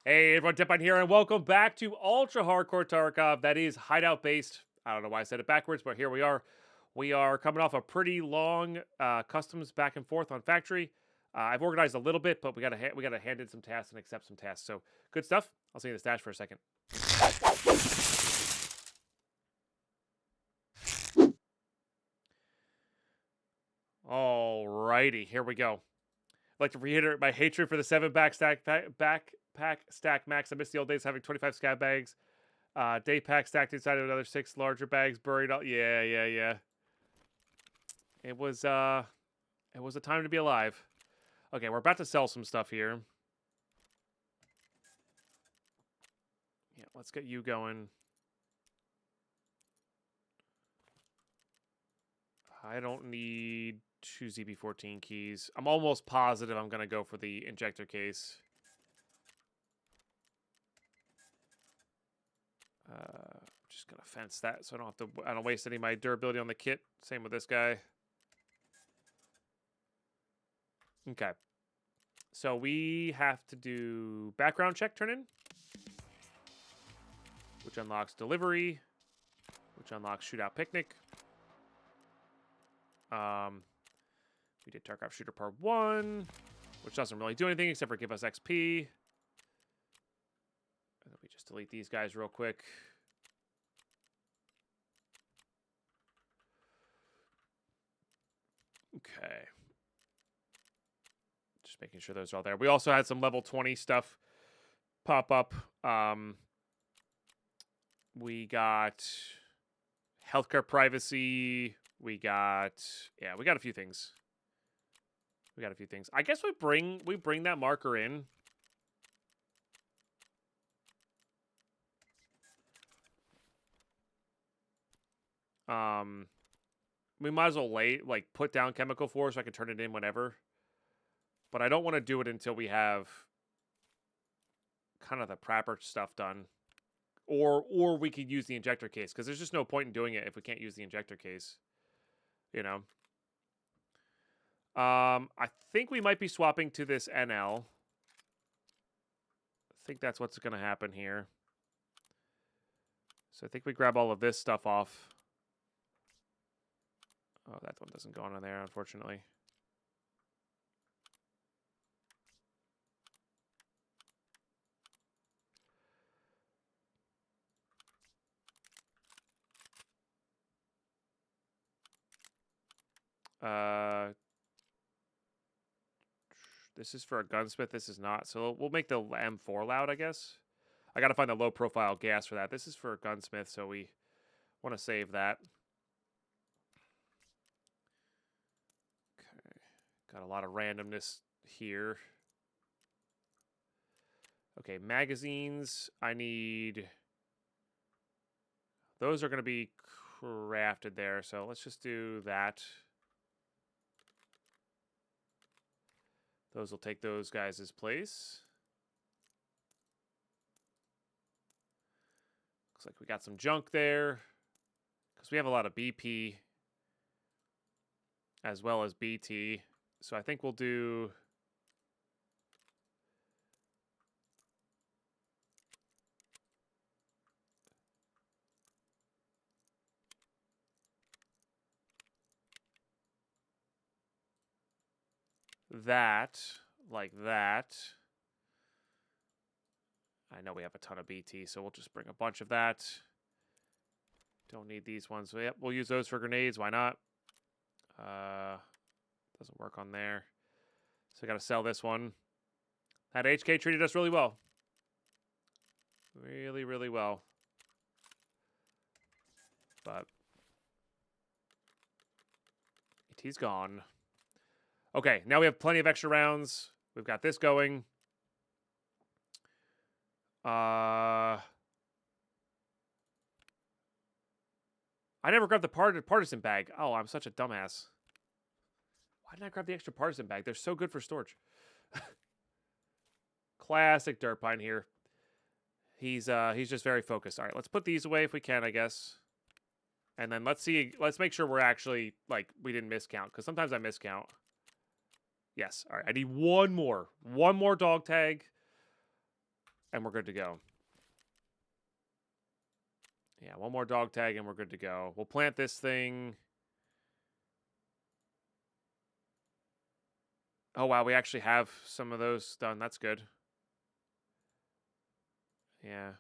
Hey everyone, Deadpine here, and welcome back to Ultra Hardcore Tarkov. That is Hideout based. I don't know why I said it backwards, but here we are. We are coming off a pretty long customs back and forth on factory. I've organized a little bit, but we gotta hand in some tasks and accept some tasks. So good stuff. I'll see you in the stash for a second. Alrighty, here we go. I'd like to reiterate my hatred for the 7 backpack stack max. I miss the old days having 25 scab bags. Day pack stacked inside of another 6 larger bags buried all. Yeah. It was a time to be alive. Okay, we're about to sell some stuff here. Yeah, let's get you going. I don't need 2 ZB14 keys. I'm almost positive I'm gonna go for the injector case. Just gonna fence that so I don't waste any of my durability on the kit. Same with this guy. Okay. So we have to do background check turn in, which unlocks delivery, which unlocks shootout picnic. We did Tarkov Shooter Part 1, which doesn't really do anything except for give us XP. And then we just delete these guys real quick. Okay. Just making sure those are all there. We also had some level 20 stuff pop up. We got healthcare privacy. We got a few things. I guess we bring that marker in. We might as well put down chemical floor so I can turn it in whenever. But I don't want to do it until we have kind of the prepper stuff done. Or we could use the injector case, because there's just no point in doing it if we can't use the injector case. You know? I think we might be swapping to this NL. I think that's what's going to happen here. So I think we grab all of this stuff off. Oh, that one doesn't go on there, unfortunately. This is for a gunsmith. This is not. So we'll make the M4 loud, I guess. I got to find the low profile gas for that. This is for a gunsmith, so we want to save that. Okay. Got a lot of randomness here. Okay, magazines. I need... Those are going to be crafted there, so let's just do that. Those will take those guys' place. Looks like we got some junk there, because we have a lot of BP as well as BT. So I think we'll do... that, like that. I know we have a ton of BT, so we'll just bring a bunch of that. Don't need these ones. So yep, we'll use those for grenades. Why not? Doesn't work on there. So I got to sell this one. That HK treated us really well. Really, really well. But he's gone. Okay, now we have plenty of extra rounds. We've got this going. I never grabbed the partisan bag. Oh, I'm such a dumbass. Why didn't I grab the extra partisan bag? They're so good for storage. Classic Deadpine here. He's just very focused. All right, let's put these away if we can, I guess. And then let's make sure we're actually, we didn't miscount, because sometimes I miscount. Yes. All right. I need one more dog tag. And we're good to go. Yeah, one more dog tag and we're good to go. We'll plant this thing. Oh, wow, we actually have some of those done. That's good. Yeah.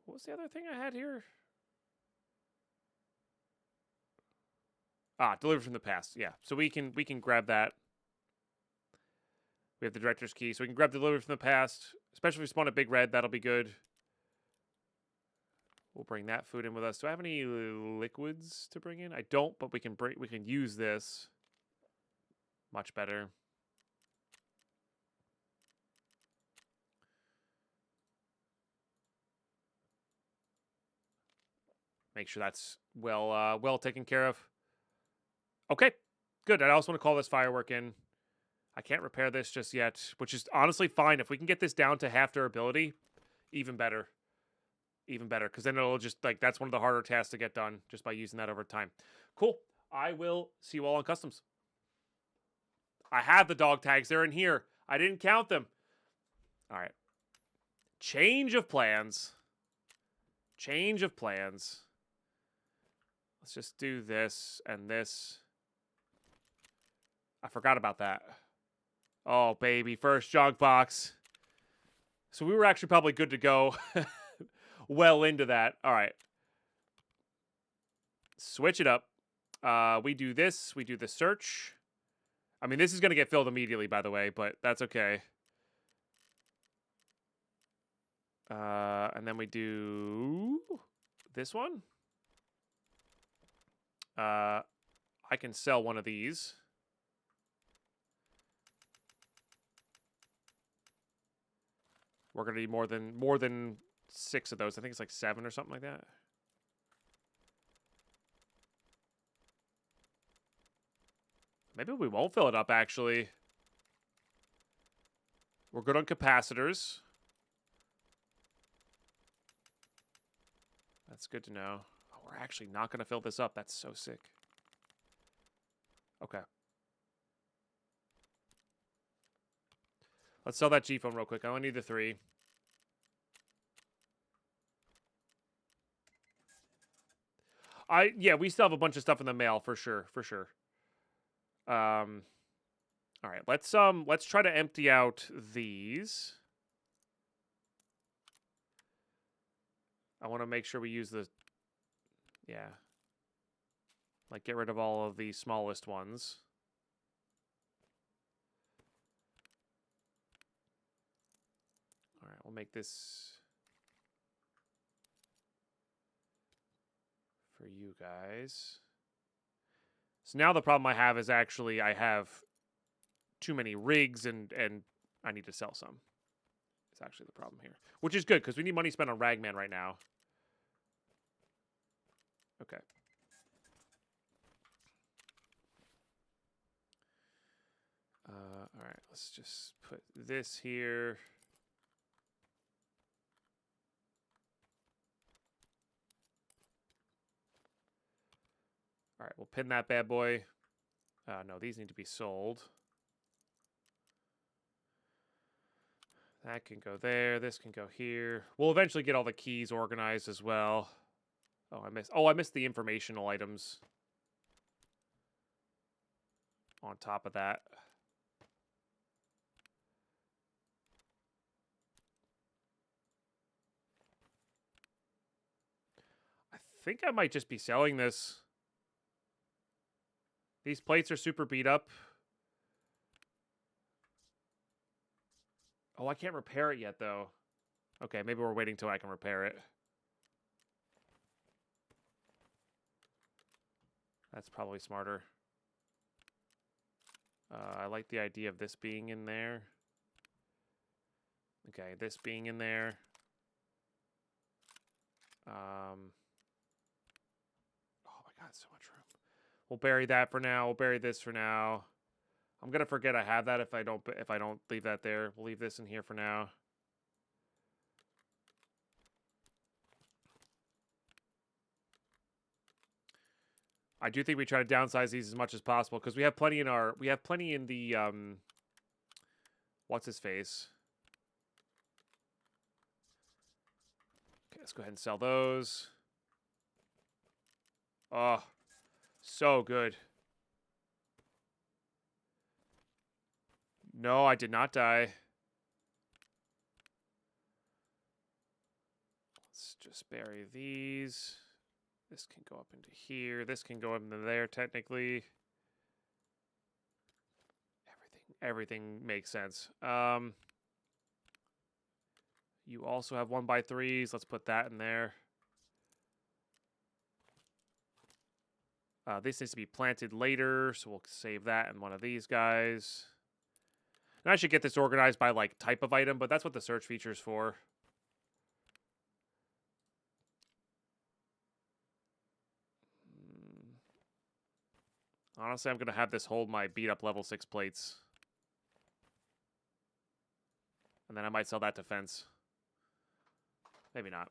What was the other thing I had here? Ah, delivered from the past. Yeah, so we can grab that. We have the director's key, so we can grab delivered from the past. Especially if we spawn a big red, that'll be good. We'll bring that food in with us. Do I have any liquids to bring in? I don't, but we can use this. Much better. Make sure that's well taken care of. Okay, good. I also want to call this firework in. I can't repair this just yet, which is honestly fine. If we can get this down to half durability, even better. Even better, because then it'll just, like, that's one of the harder tasks to get done just by using that over time. Cool. I will see you all on customs. I have the dog tags. They're in here. I didn't count them. All right. Change of plans. Change of plans. Let's just do this and this. I forgot about that. Oh, baby. First junk box. So we were actually probably good to go well into that. All right. Switch it up. We do this. We do the search. I mean, this is going to get filled immediately, by the way, but that's okay. And then we do this one. I can sell one of these. We're going to need more than 6 of those. I think it's like 7 or something like that. Maybe we won't fill it up, actually. We're good on capacitors. That's good to know. Oh, we're actually not going to fill this up. That's so sick. Okay. Let's sell that G-Foam real quick. I only need the 3. Yeah, we still have a bunch of stuff in the mail for sure, for sure. All right, let's try to empty out these. I want to make sure we use the, yeah, like get rid of all of the smallest ones. All right, we'll make this for you guys. So now the problem I have is actually I have too many rigs and I need to sell some. It's actually the problem here. Which is good because we need money spent on Ragman right now. Okay. All right, let's just put this here. All right, we'll pin that bad boy. No, these need to be sold. That can go there. This can go here. We'll eventually get all the keys organized as well. Oh, I missed the informational items on top of that. I think I might just be selling this. These plates are super beat up. Oh, I can't repair it yet, though. Okay, maybe we're waiting till I can repair it. That's probably smarter. I like the idea of this being in there. Okay, this being in there. Oh my god, so much room. We'll bury that for now. We'll bury this for now. I'm gonna forget I have that if I don't leave that there. We'll leave this in here for now. I do think we try to downsize these as much as possible because we have plenty in our. We have plenty in the what's his face? Okay, let's go ahead and sell those. Oh, so good. No, I did not die. Let's just bury these. This can go up into here. This can go up into there, technically. Everything makes sense. You also have 1x3s. Let's put that in there. This needs to be planted later, so we'll save that in one of these guys. And I should get this organized by, like, type of item, but that's what the search feature is for. Honestly, I'm going to have this hold my beat-up level 6 plates. And then I might sell that to fence. Maybe not.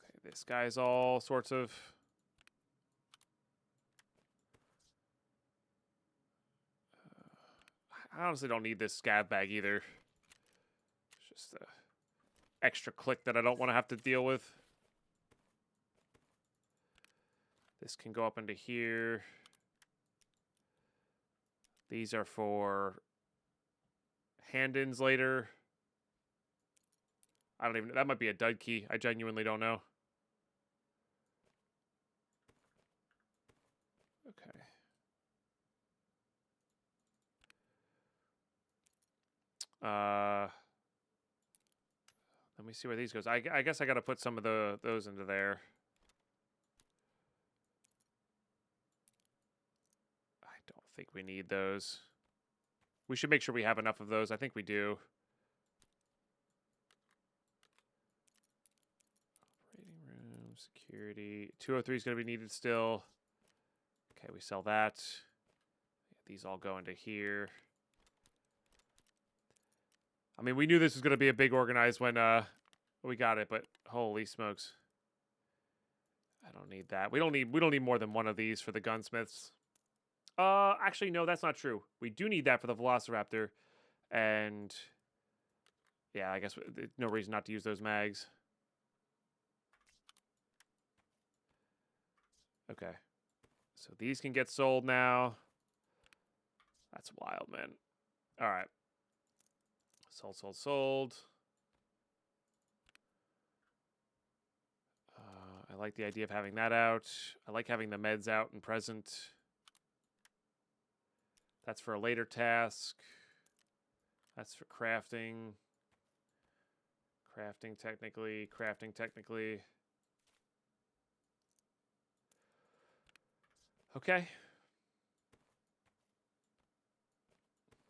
Okay, this guy's all sorts of... I honestly don't need this scab bag either. It's just a extra click that I don't want to have to deal with. This can go up into here. These are for hand-ins later. I don't even... That might be a dud key. I genuinely don't know. Okay. Let me see where these goes. I guess I got to put some of those into there. I don't think we need those. We should make sure we have enough of those. I think we do. Operating room, security. 203 is going to be needed still. Okay, we sell that. These all go into here. I mean, we knew this was going to be a big organized when we got it, but holy smokes. I don't need that. We don't need more than one of these for the gunsmiths. Actually, no, that's not true. We do need that for the Velociraptor. And yeah, I guess no reason not to use those mags. Okay. So these can get sold now. That's wild, man. All right. Sold. I like the idea of having that out. I like having the meds out and present. That's for a later task. That's for crafting. Crafting technically. Okay.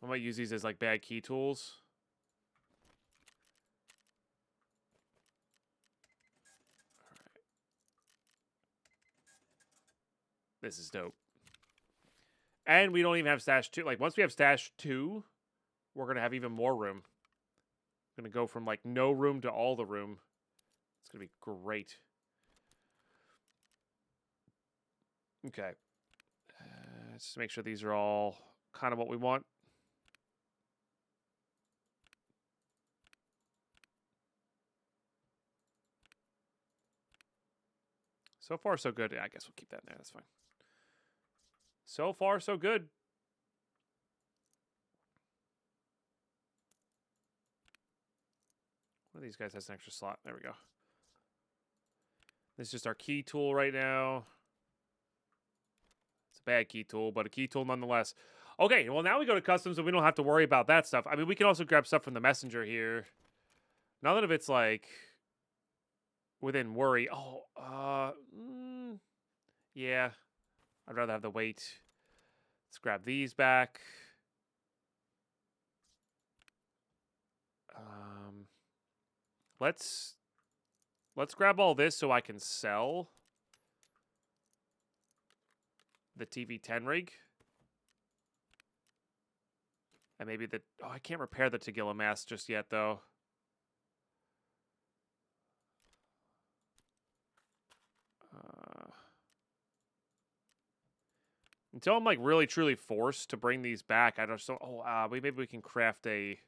I might use these as like bad key tools. This is dope. And we don't even have stash 2. Like, once we have stash 2, we're going to have even more room. We're going to go from, like, no room to all the room. It's going to be great. Okay. Let's just make sure these are all kind of what we want. So far, so good. Yeah, I guess we'll keep that in there. That's fine. So far, so good. One of these guys has an extra slot. There we go. This is just our key tool right now. It's a bad key tool, but a key tool nonetheless. Okay, well, now we go to customs, and we don't have to worry about that stuff. I mean, we can also grab stuff from the messenger here. None of it's, like, within worry. Oh, yeah. I'd rather have the weight. Let's grab these back. Let's grab all this so I can sell the TV10 rig. And maybe the... Oh, I can't repair the Tagilla mask just yet, though. Until I'm, like, really, truly forced to bring these back, I just don't... Oh, maybe we can craft a...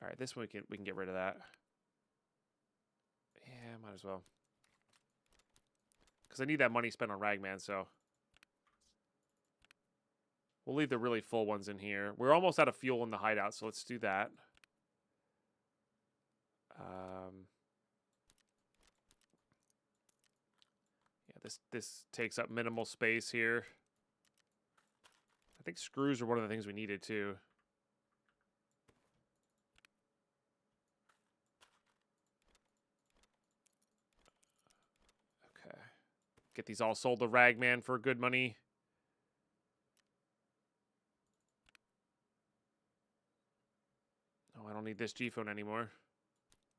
All right, this one we can get rid of that. Yeah, might as well. Because I need that money spent on Ragman, so... We'll leave the really full ones in here. We're almost out of fuel in the hideout, so let's do that. Yeah, this takes up minimal space here. I think screws are one of the things we needed, too. Okay. Get these all sold to Ragman for good money. Oh, I don't need this G-phone anymore.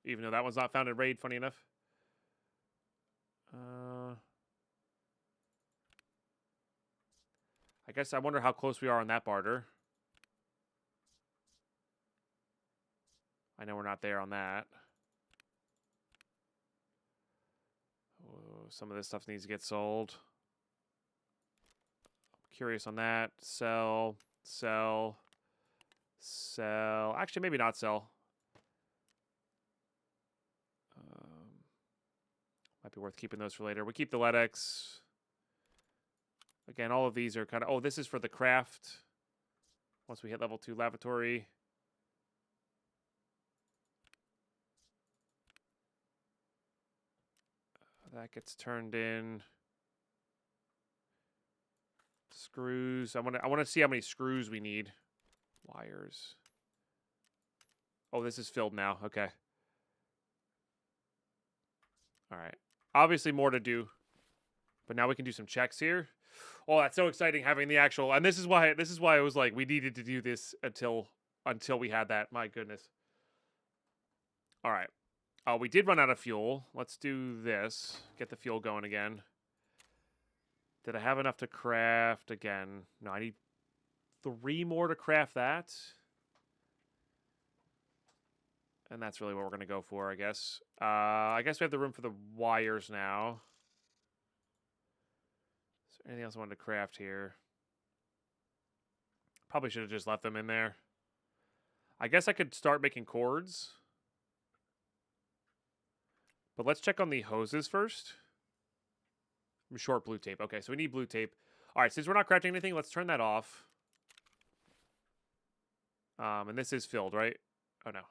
Even though that one's not found in raid, funny enough. I guess I wonder how close we are on that barter. I know we're not there on that. Oh, some of this stuff needs to get sold. I'm curious on that. Sell, sell, sell. Actually, maybe not sell. Might be worth keeping those for later. We keep the LEDX. Again, all of these are kind of... Oh, this is for the craft. Once we hit level 2 lavatory. That gets turned in. Screws. I want to see how many screws we need. Wires. Oh, this is filled now. Okay. All right. Obviously more to do. But now we can do some checks here. Oh, that's so exciting having the actual... And this is why it was like we needed to do this until we had that. My goodness. All right. We did run out of fuel. Let's do this. Get the fuel going again. Did I have enough to craft again? No, I need 3 more to craft that. And that's really what we're going to go for, I guess. I guess we have the room for the wires now. Is there anything else I wanted to craft here? Probably should have just left them in there. I guess I could start making cords. But let's check on the hoses first. Short blue tape. Okay, so we need blue tape. All right, since we're not crafting anything, let's turn that off. And this is filled, right? Oh, no.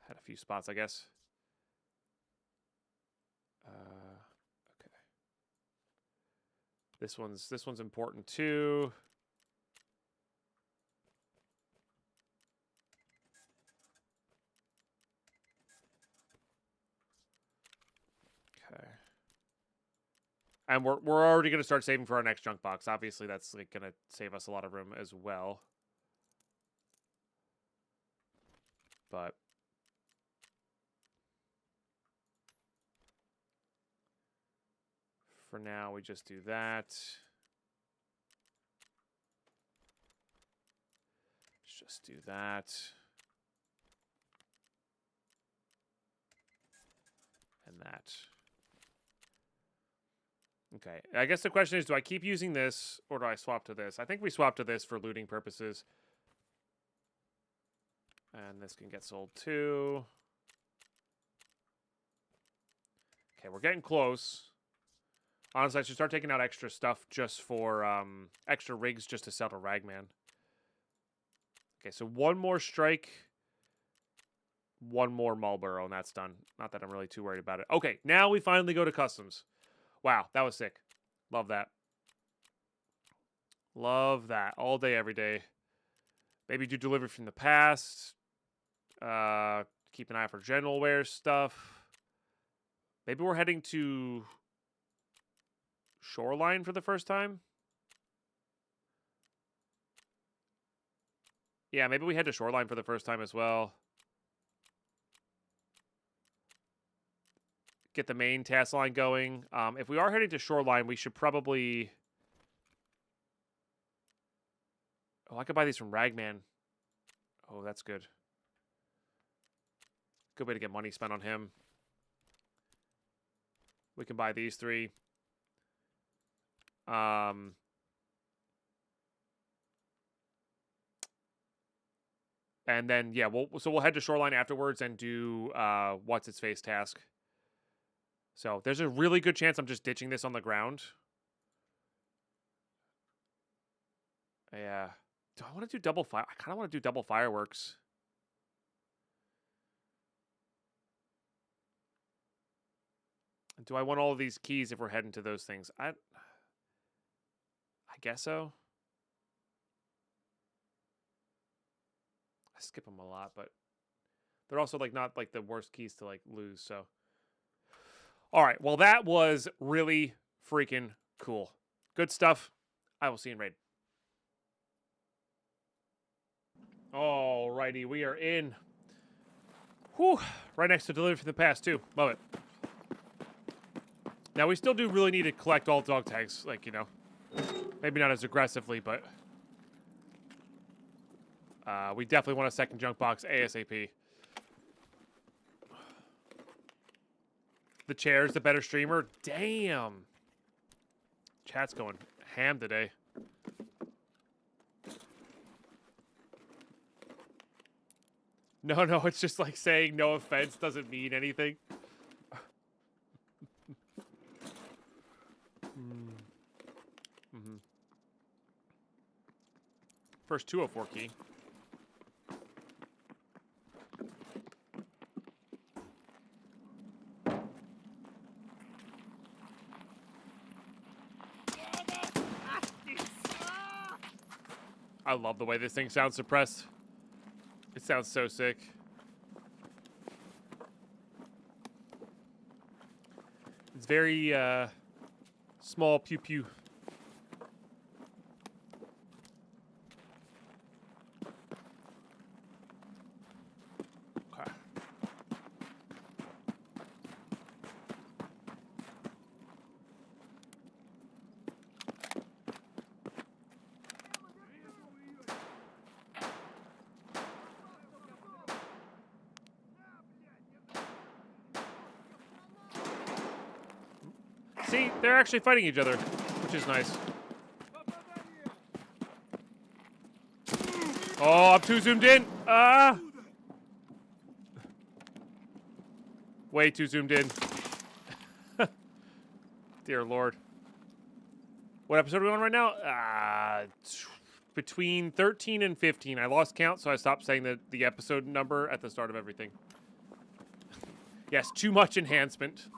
Had a few spots, I guess. Okay. This one's important too. Okay. And we're already going to start saving for our next junk box. Obviously, that's like going to save us a lot of room as well. But for now, we just do that. Let's just do that. And that. Okay, I guess the question is, do I keep using this or do I swap to this? I think we swap to this for looting purposes. And this can get sold too. Okay, we're getting close. Honestly, I should start taking out extra stuff just for extra rigs just to sell to Ragman. Okay, so one more strike. One more Marlboro, and that's done. Not that I'm really too worried about it. Okay, now we finally go to customs. Wow, that was sick. Love that. Love that. All day, every day. Maybe do delivery from the past. Keep an eye for general wear stuff. Maybe we're heading to Shoreline for the first time. Yeah, maybe we head to Shoreline for the first time as well. Get the main task line going. If we are heading to Shoreline, we should probably Oh, I could buy these from Ragman. Oh, that's good. Good way to get money spent on him. We can buy these 3. And then, yeah, we'll head to Shoreline afterwards and do what's its face task. So there's a really good chance I'm just ditching this on the ground. Yeah. Do I want to do double fire? I kind of want to do double fireworks. Do I want all of these keys if we're heading to those things? I guess so. I skip them a lot, but they're also like not like the worst keys to like lose. So, all right. Well, that was really freaking cool. Good stuff. I will see you in raid. Alrighty, we are in. Whew. Right next to Delivery from the Past, too. Love it. Now, we still do really need to collect all dog tags. Like, you know, maybe not as aggressively, but we definitely want a second junk box ASAP. The chair's the better streamer? Damn. Chat's going ham today. No, it's just like saying no offense doesn't mean anything. First 204 key. I love the way this thing sounds suppressed. It sounds so sick. It's very small pew pew. Okay. See, they're actually fighting each other, which is nice. Oh, I'm too zoomed in. Way too zoomed in. Dear Lord. What episode are we on right now? Between 13 and 15. I lost count, so I stopped saying the episode number at the start of everything. Yes, too much enhancement.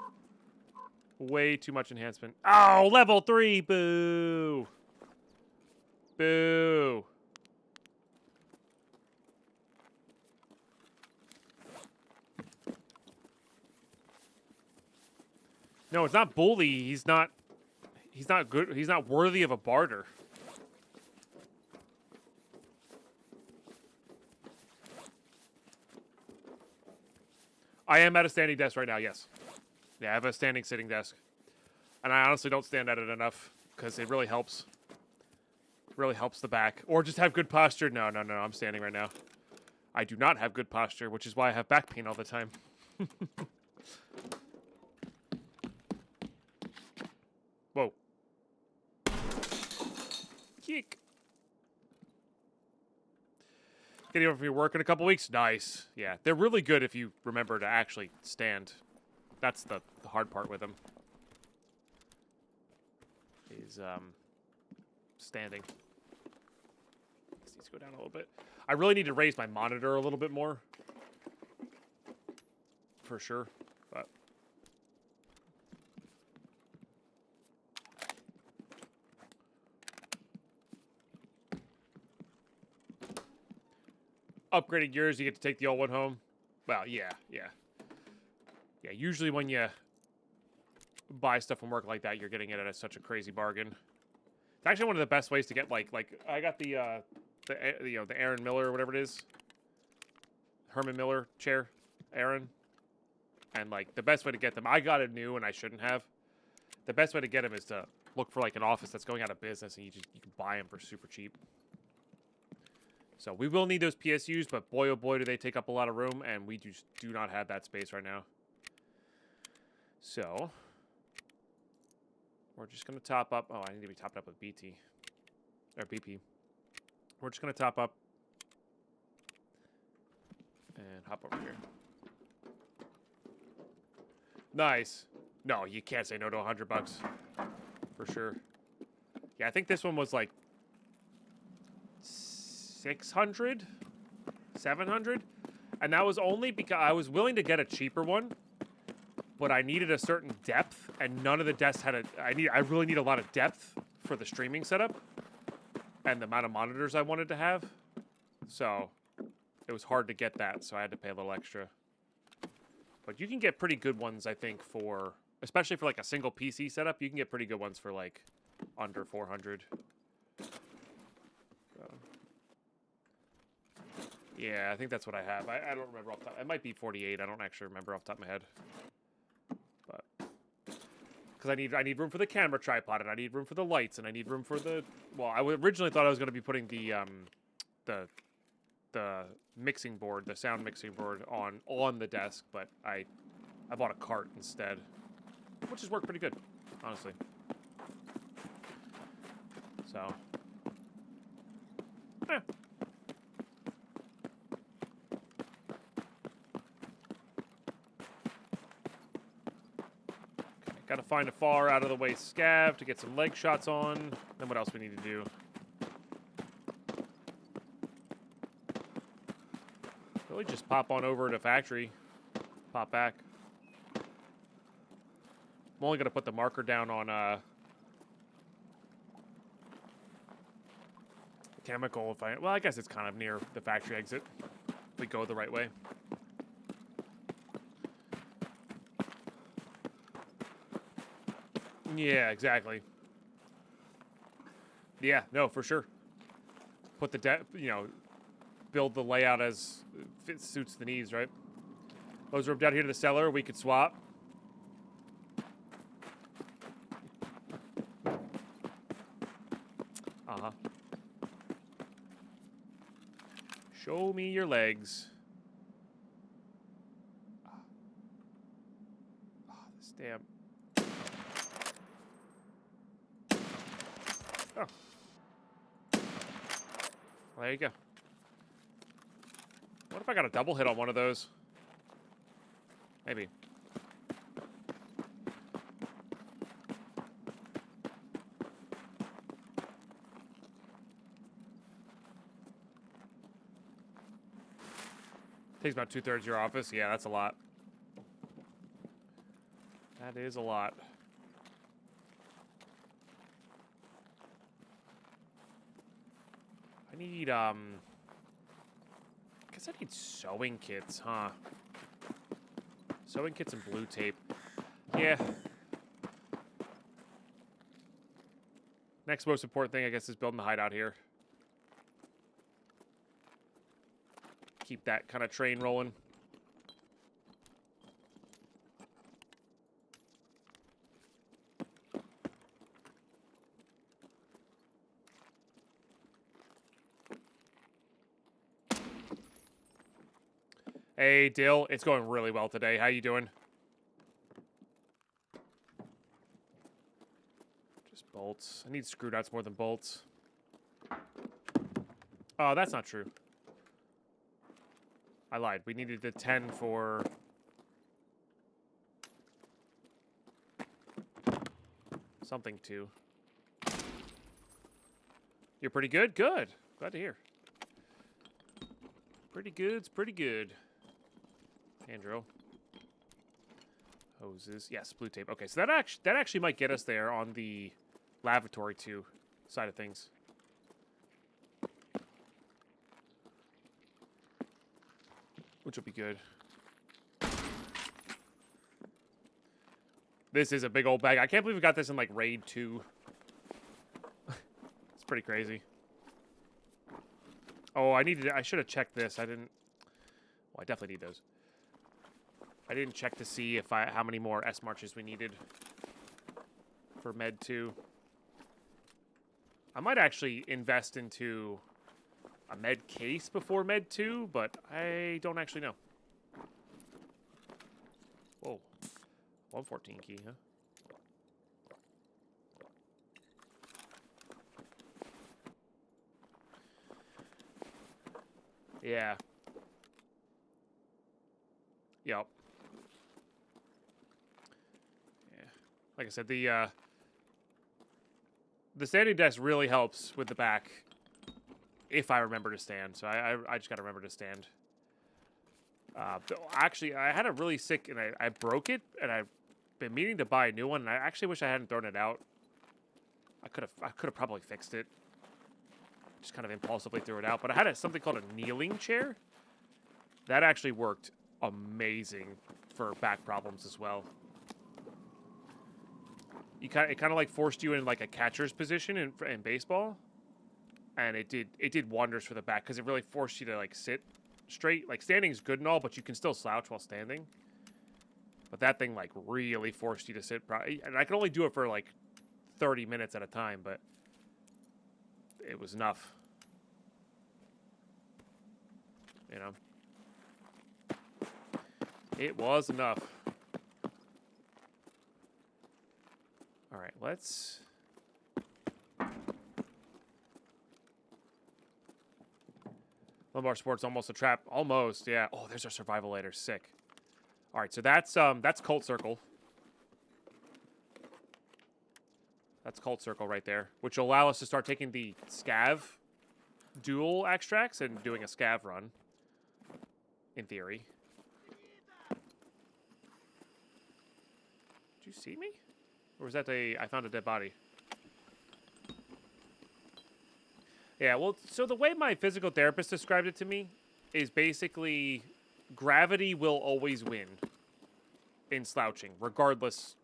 Way too much enhancement. Oh, level 3. Boo. Boo. No, it's not bully. He's not good. He's not worthy of a barter. I am at a standing desk right now, yes. Yeah, I have a standing sitting desk. And I honestly don't stand at it enough because it really helps. Really helps the back. Or just have good posture. No, I'm standing right now. I do not have good posture, which is why I have back pain all the time. Whoa. Kick. Getting over from your work in a couple weeks? Nice. Yeah, they're really good if you remember to actually stand. That's the hard part with them. Is standing. This needs to go down a little bit. I really need to raise my monitor a little bit more. For sure. But upgrading yours, you get to take the old one home. Well, yeah. Yeah, usually when you buy stuff from work like that, you're getting it at such a crazy bargain. It's actually one of the best ways to get like I got the Aaron Miller or whatever it is. Herman Miller chair, Aaron. And like the best way to get them, I got it new and I shouldn't have. The best way to get them is to look for like an office that's going out of business and you can buy them for super cheap. So we will need those PSUs, but boy oh boy do they take up a lot of room, and we just do not have that space right now. So we're just going to top up. Oh, I need to be topped up with BT. Or BP. We're just going to top up. And hop over here. Nice. No, you can't say no to $100. For sure. Yeah, I think this one was like 600? 700? And that was only because I was willing to get a cheaper one, but I needed a certain depth, and none of the desks had a... I really need a lot of depth for the streaming setup and the amount of monitors I wanted to have. So it was hard to get that, so I had to pay a little extra. But you can get pretty good ones, I think, for... Especially for like a single PC setup, you can get pretty good ones for like under 400. So, yeah, I think that's what I have. I don't remember off the top. It might be 48. I don't actually remember off the top of my head. But because I need room for the camera tripod, and I need room for the lights, and I need room for the... Well, I originally thought I was going to be putting the mixing board, the sound mixing board on the desk, but I bought a cart instead, which has worked pretty good, honestly. So, eh. Okay, gotta find a far out of the way scav to get some leg shots on. Then what else we need to do? Really just pop on over to factory. Pop back. I'm only going to put the marker down on chemical if I... Well, I guess it's kind of near the factory exit. If we go the right way. Yeah, exactly. Yeah, no, for sure. Put the... build the layout as it suits the needs, right? Those room down here to the cellar, we could swap. Uh-huh. Show me your legs. Oh, this damn... Oh. Well, there you go. What if I got a double hit on one of those? Maybe. Takes about 2/3 of your office. Yeah, that's a lot. That is a lot. I need, I guess I need sewing kits, huh? Sewing kits and blue tape. Yeah. Next most important thing, I guess, is building the hideout here. Keep that kind of train rolling. Hey, Dill, it's going really well today. How you doing? Just bolts. I need screw nuts more than bolts. Oh, that's not true. I lied. We needed the 10 for... something too. You're pretty good? Good. Glad to hear. Pretty good's pretty good. Hand drill. Hoses. Yes, blue tape. Okay, so that actually might get us there on the lavatory 2 side of things. Which will be good. This is a big old bag. I can't believe we got this in like raid 2. It's pretty crazy. Oh, I should have checked this. I didn't. Well, I definitely need those. I didn't check to see if how many more S marches we needed for Med 2. I might actually invest into a med case before med 2, but I don't actually know. Whoa. 114 key, huh? Yeah. Yep. Yeah. Like I said, the standing desk really helps with the back if I remember to stand. So I just got to remember to stand. Actually, I had a really sick, and I broke it, and I've been meaning to buy a new one, and I actually wish I hadn't thrown it out. I could have probably fixed it. Just kind of impulsively threw it out. But I had something called a kneeling chair. That actually worked amazing for back problems as well. It kind of like forced you in like a catcher's position in baseball, and it did wonders for the back because it really forced you to like sit straight. Like standing is good and all, but you can still slouch while standing. But that thing like really forced you to sit. And I could only do it for like 30 minutes at a time, but it was enough. You know, it was enough. All right, let's. Lumbar Sport's almost a trap. Almost, yeah. Oh, there's our survival later. Sick. All right, so that's Cult Circle. That's Cult Circle right there, which will allow us to start taking the scav dual extracts and doing a scav run. In theory. Did you see me? Or was that I found a dead body? Yeah, well, so the way my physical therapist described it to me is basically gravity will always win in slouching, regardless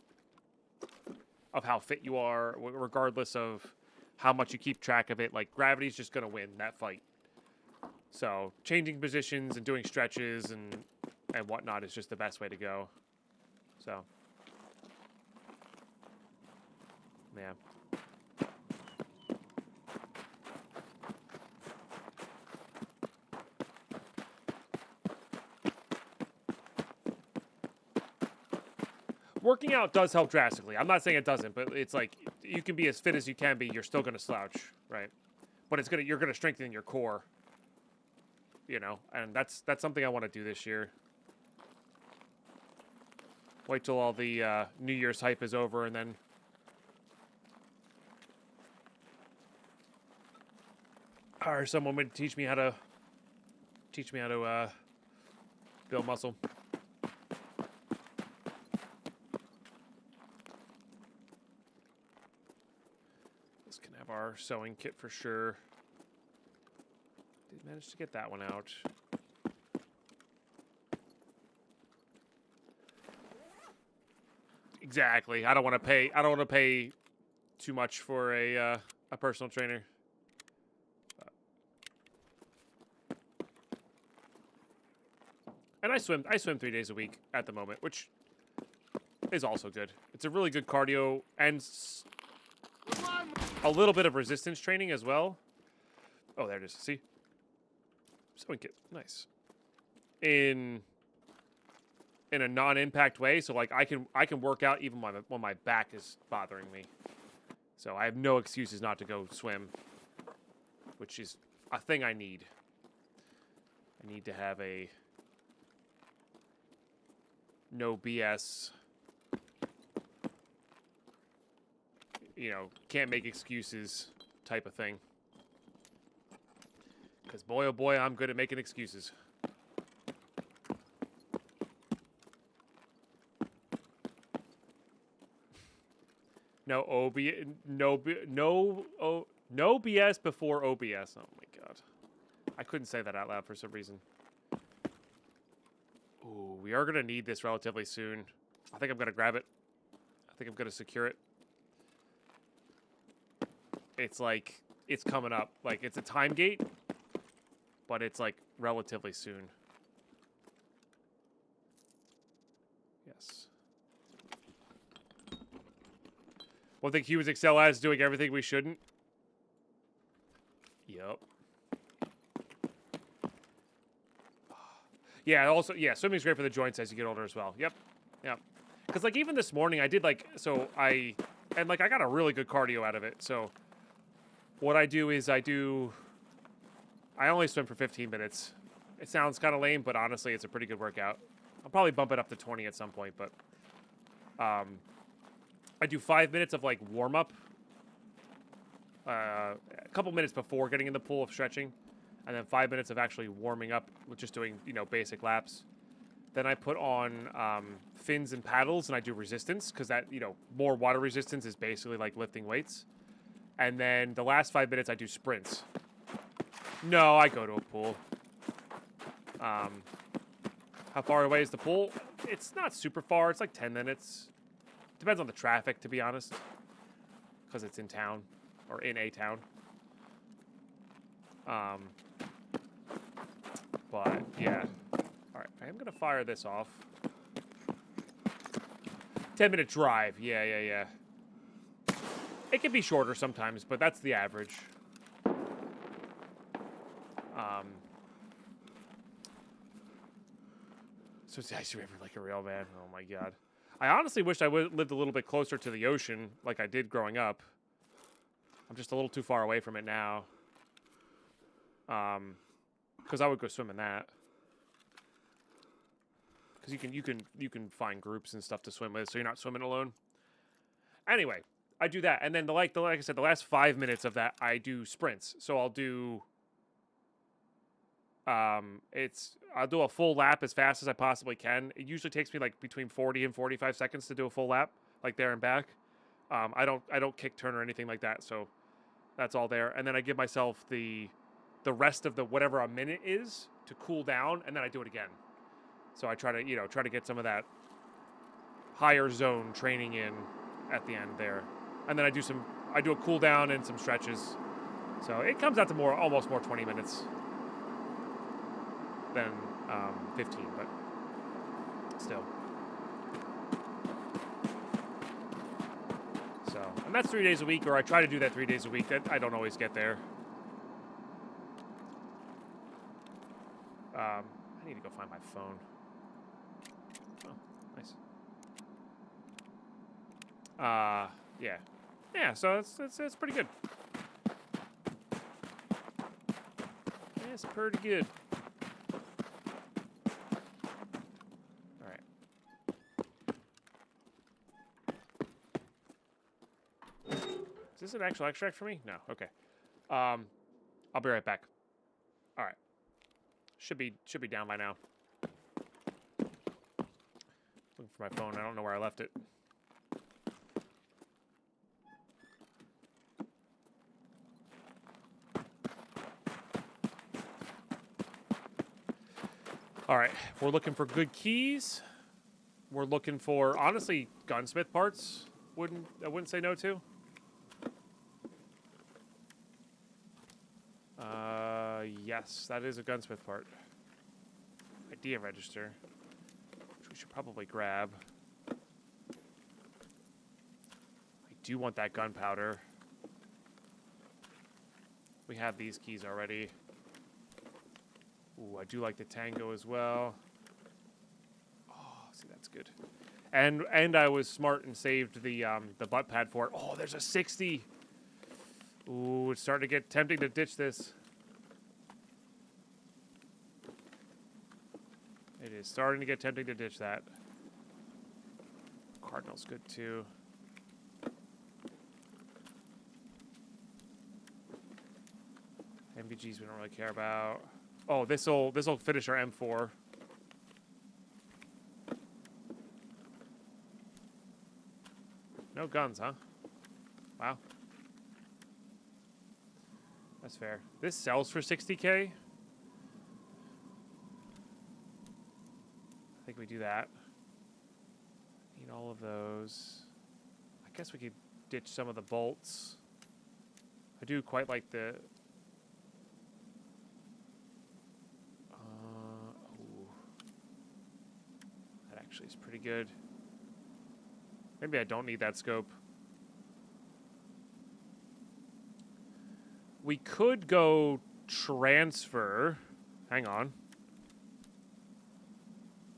of how fit you are, regardless of how much you keep track of it. Like, gravity's just going to win that fight. So, changing positions and doing stretches and whatnot is just the best way to go. So, yeah. Working out does help drastically. I'm not saying it doesn't, but it's like you can be as fit as you can be. You're still going to slouch, right? But you're going to strengthen your core. You know, and that's something I want to do this year. Wait till all the New Year's hype is over, and then hire someone to teach me how to build muscle. This can have our sewing kit for sure. Did manage to get that one out. Exactly. I don't want to pay too much for a personal trainer. And I swim 3 days a week at the moment, which is also good. It's a really good cardio and a little bit of resistance training as well. Oh, there it is. See? Sewing kit. Nice. In a non-impact way, so like I can work out even when my back is bothering me. So I have no excuses not to go swim, which is a thing I need. I need to have a no BS, you know, can't make excuses type of thing. Because boy, oh boy, I'm good at making excuses. No BS before OBS. Oh my god. I couldn't say that out loud for some reason. Ooh, we are going to need this relatively soon. I think I'm going to grab it. I think I'm going to secure it. It's like, it's coming up. Like, it's a time gate, but it's like relatively soon. Yes. One thing humans excel at is doing everything we shouldn't. Yup. Yeah, also, yeah, swimming's great for the joints as you get older as well. Yep. Yep. Because, like, even this morning, I did, like, I got a really good cardio out of it. So, what I do is I only swim for 15 minutes. It sounds kind of lame, but honestly, it's a pretty good workout. I'll probably bump it up to 20 at some point, but I do 5 minutes of, like, warm-up. A couple minutes before getting in the pool of stretching. And then 5 minutes of actually warming up with just doing, you know, basic laps. Then I put on fins and paddles, and I do resistance, because that, you know, more water resistance is basically like lifting weights. And then the last 5 minutes, I do sprints. No, I go to a pool. How far away is the pool? It's not super far. It's like 10 minutes. Depends on the traffic, to be honest, because it's in town, or in a town. But, yeah. Alright, I am going to fire this off. 10-minute drive. Yeah. It can be shorter sometimes, but that's the average. So it's the icy river like a real man. Oh, my God. I honestly wish I lived a little bit closer to the ocean like I did growing up. I'm just a little too far away from it now. Because I would go swim in that. Because you can find groups and stuff to swim with, so you're not swimming alone. Anyway, I do that, and then like I said, the last 5 minutes of that I do sprints. So I'll do I'll do a full lap as fast as I possibly can. It usually takes me like between 40 and 45 seconds to do a full lap, like there and back. I don't kick turn or anything like that, so that's all there. And then I give myself the rest of the whatever a minute is to cool down, and then I do it again. So I try to get some of that higher zone training in at the end there. And then I do a cool down and some stretches. So it comes out to almost more 20 minutes than 15, but still. So, and that's 3 days a week, or I try to do that 3 days a week. That I don't always get there. I need to go find my phone. Oh, nice. Yeah. So it's pretty good. It's pretty good. All right. Is this an actual extract for me? No. Okay. I'll be right back. All right. Should be down by now. Looking for my phone. I don't know where I left it. All right, we're looking for good keys. We're looking for, honestly, gunsmith parts. I wouldn't say no to. Yes, that is a gunsmith part. Idea register, which we should probably grab. I do want that gunpowder. We have these keys already. Ooh, I do like the tango as well. Oh, see, that's good. And I was smart and saved the butt pad for it. Oh, there's a 60. Ooh, it's starting to get tempting to ditch this. It is starting to get tempting to ditch that. Cardinal's good too. MVGs we don't really care about. Oh, this'll finish our M4. No guns, huh? Wow. That's fair. This sells for 60K. I think we do that. Need all of those. I guess we could ditch some of the bolts. I do quite like the... that actually is pretty good. Maybe I don't need that scope. We could go transfer. Hang on.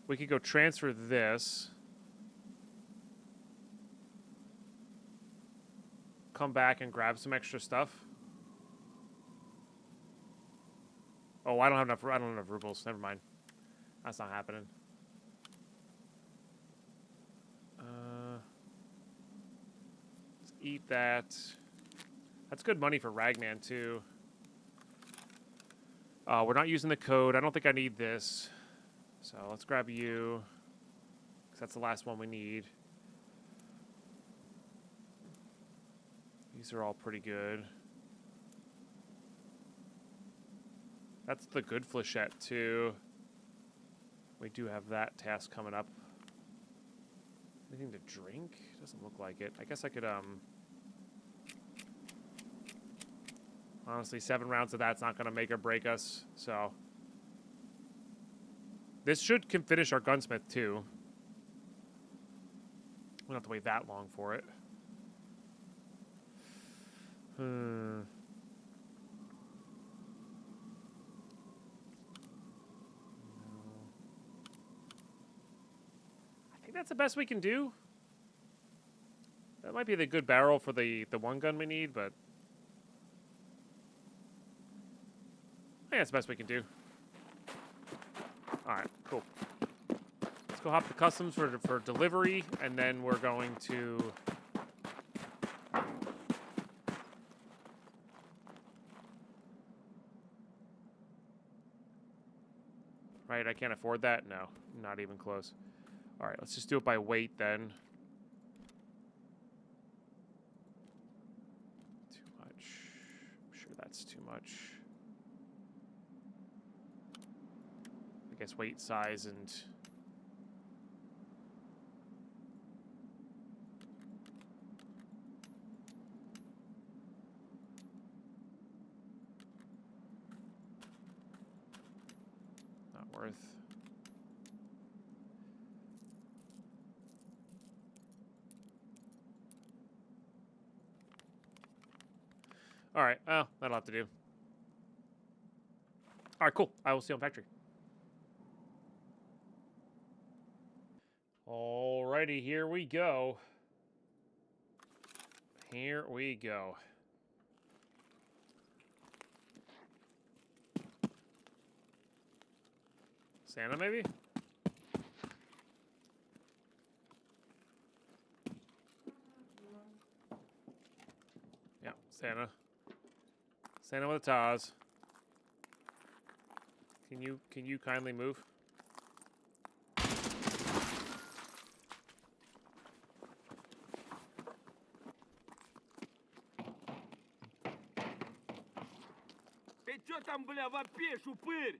We could go transfer this. Come back and grab some extra stuff. Oh, I don't have enough. I don't have enough rubles. Never mind. That's not happening. Let's eat that. That's good money for Ragman too. We're not using the code. I don't think I need this. So let's grab you. Because that's the last one we need. These are all pretty good. That's the good flechette too. We do have that task coming up. Anything to drink? Doesn't look like it. I guess I could, honestly, 7 rounds of that's not going to make or break us, so. This can finish our gunsmith, too. We don't have to wait that long for it. I think that's the best we can do. That might be the good barrel for the one gun we need, but I think that's the best we can do. All right, cool. Let's go hop to customs for delivery, and then we're going to right. I can't afford that. No, not even close. All right, let's just do it by weight then. Too much. I'm sure that's too much. I guess weight, size, and not worth. All right, well, that'll have to do. All right, cool. I will see you on factory. Alrighty, here we go. Here we go. Santa, maybe? Yeah, Santa. Santa with a Taz. Can you kindly move? Ты чё там, бля, вопишь, упырь?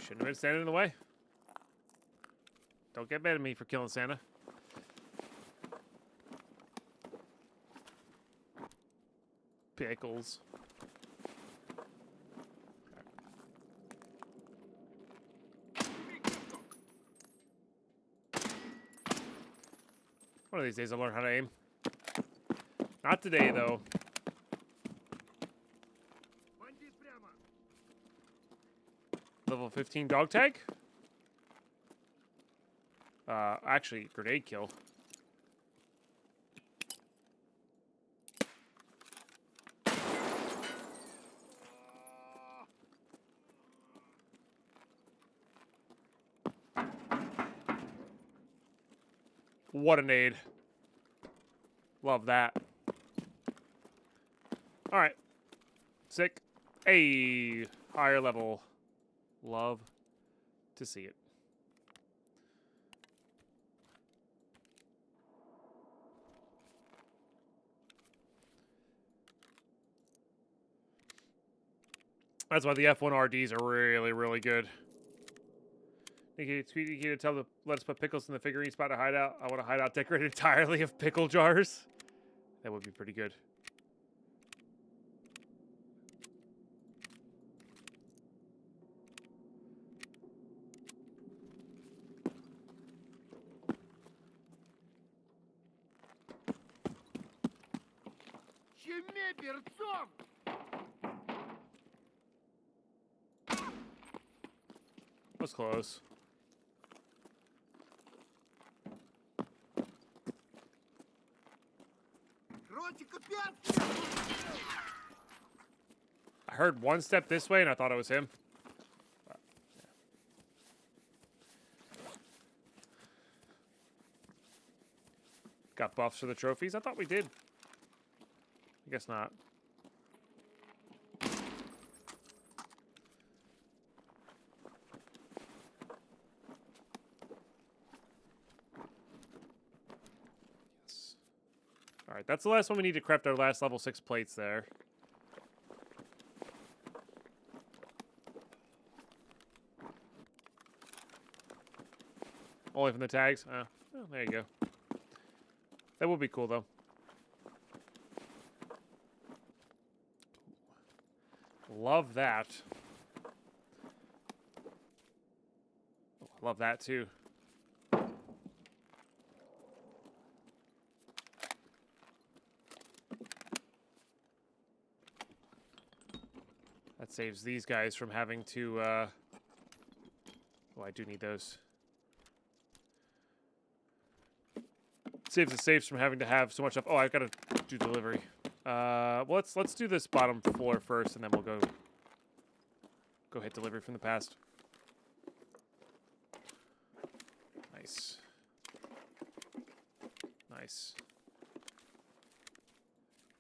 Shouldn't have been standing in the way. Don't get mad at me for killing Santa. Pickles. One of these days I'll learn how to aim. Not today, though. Level 15 dog tag? Actually, grenade kill. What a nade. Love that. Alright. Sick. Hey, higher level. Love to see it. That's why the F1 RDs are really, really good. Tweet to tell the let's put pickles in the figurine spot to hideout. I want a hideout decorated entirely of pickle jars. That would be pretty good. was close. I heard one step this way and I thought it was him. But, yeah. Got buffs for the trophies? I thought we did. I guess not. Yes. Alright, that's the last one we need to craft our last level 6 plates there. Only from the tags? Oh, there you go. That would be cool, though. Love that. Oh, love that, too. That saves these guys from having to, Oh, I do need those. Saves the safes from having to have so much up. Oh, I've got to do delivery. Well, let's do this bottom floor first, and then we'll go hit delivery from the past. Nice. Nice.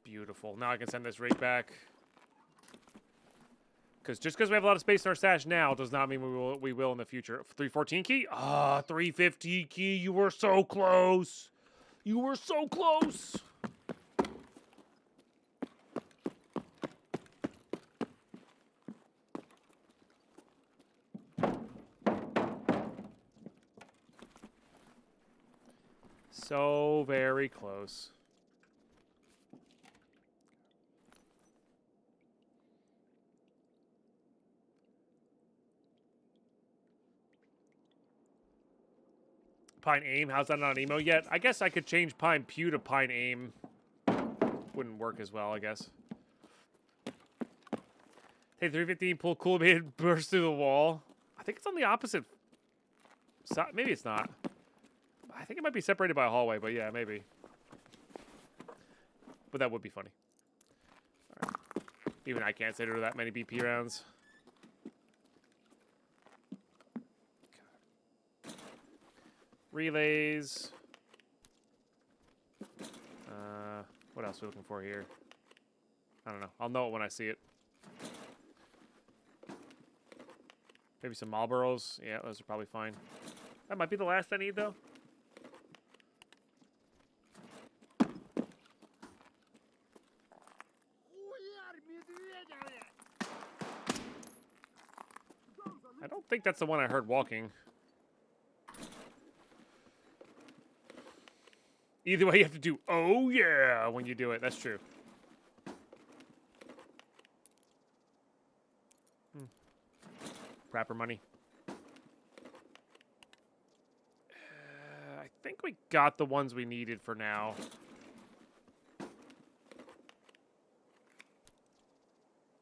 Beautiful. Now I can send this rig back. Because just because we have a lot of space in our stash now does not mean we will in the future. 314 key? Ah, 350 key. You were so close. You were so close. So very close. Pine aim? How's that not an emo yet? I guess I could change Pine Pew to Pine aim. Wouldn't work as well, I guess. Hey, 315, pull cool mid, burst through the wall. I think it's on the opposite side. Maybe it's not. I think it might be separated by a hallway, but yeah, maybe. But that would be funny. All right. Even I can't say there are that many BP rounds. Relays. What else are we looking for here? I don't know. I'll know it when I see it. Maybe some Marlboros. Yeah, those are probably fine. That might be the last I need, though. I don't think that's the one I heard walking. Either way, you have to do, oh yeah, when you do it. That's true. Prapper money. I think we got the ones we needed for now.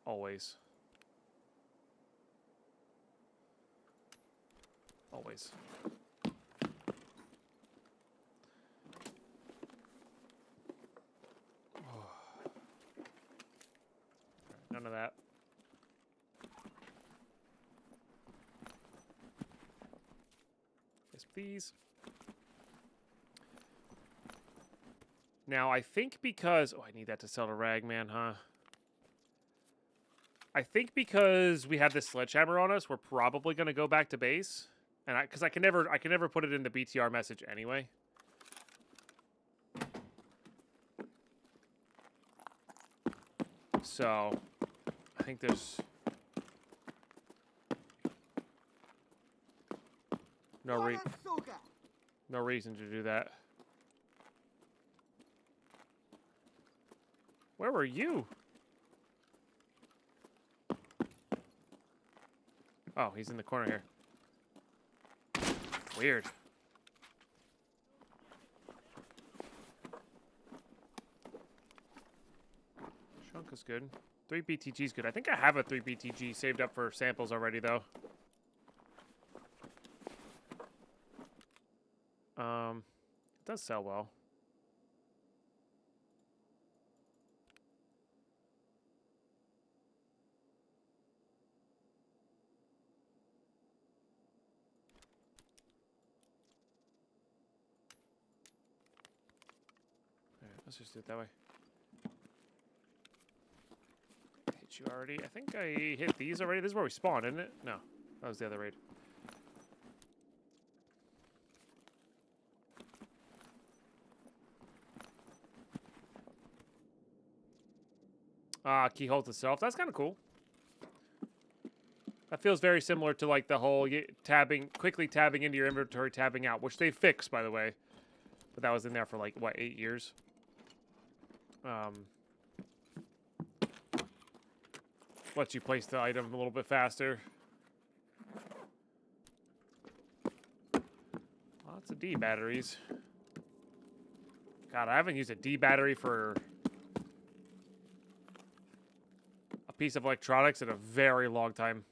Always. Always. None of that. Yes, please. Now, I think because... Oh, I need that to sell to Ragman, huh? I think because we have this sledgehammer on us, we're probably going to go back to base. And because I can never put it in the BTR message anyway. So... I think there's no reason to do that. Where were you? Oh, he's in the corner here. Weird. Shunk is good. 3 BTG is good. I think I have a 3 BTG saved up for samples already, though. It does sell well. Alright, let's just do it that way. Hit you already. I think I hit these already. This is where we spawned, isn't it? No, that was the other raid. Keyhole to self. That's kind of cool. That feels very similar to like the whole quickly tabbing into your inventory, tabbing out, which they fixed, by the way. But that was in there for like, what, 8 years? Lets you place the item a little bit faster. Lots of D batteries. God, I haven't used a D battery for a piece of electronics in a very long time.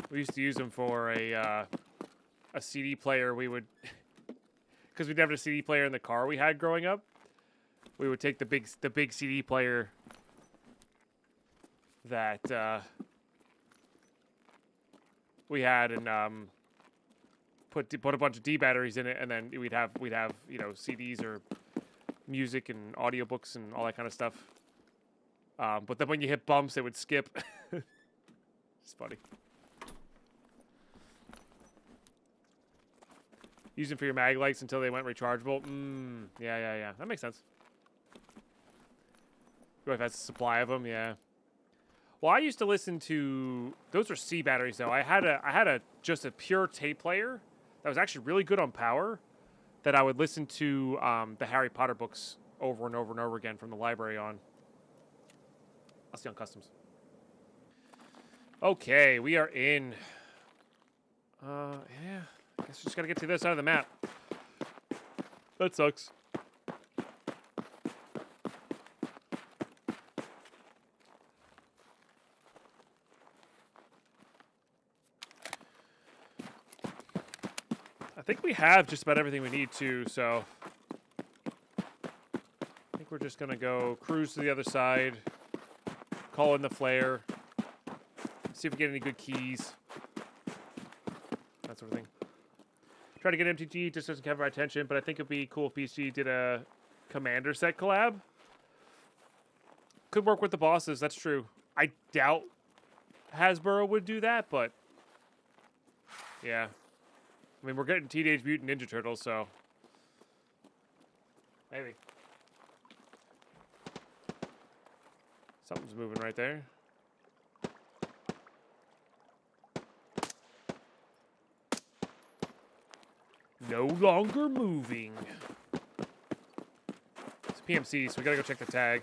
We used to use them for a CD player. We would, because we'd have a CD player in the car we had growing up. We would take the big CD player that we had and put a bunch of D batteries in it, and then we'd have you know, CDs or music and audiobooks and all that kind of stuff. But then when you hit bumps, it would skip. It's funny. Use them for your mag lights until they went rechargeable. Yeah. That makes sense. Your wife has a supply of them, yeah. Well, I used to listen to, those were C batteries though. I had just a pure tape player that was actually really good on power that I would listen to the Harry Potter books over and over and over again from the library on. I'll see on customs. Okay, we are in. Yeah. I guess we just gotta get to this side of the map. That sucks. I think we have just about everything we need to, so I think we're just gonna go cruise to the other side, call in the flare, see if we get any good keys, that sort of thing. Try to get MTG, just doesn't capture my attention, but I think it'd be cool if BSG did a commander set collab. Could work with the bosses, that's true. I doubt Hasbro would do that, but yeah. I mean, we're getting Teenage Mutant Ninja Turtles, so maybe. Something's moving right there. No longer moving. It's PMC, so we gotta go check the tag.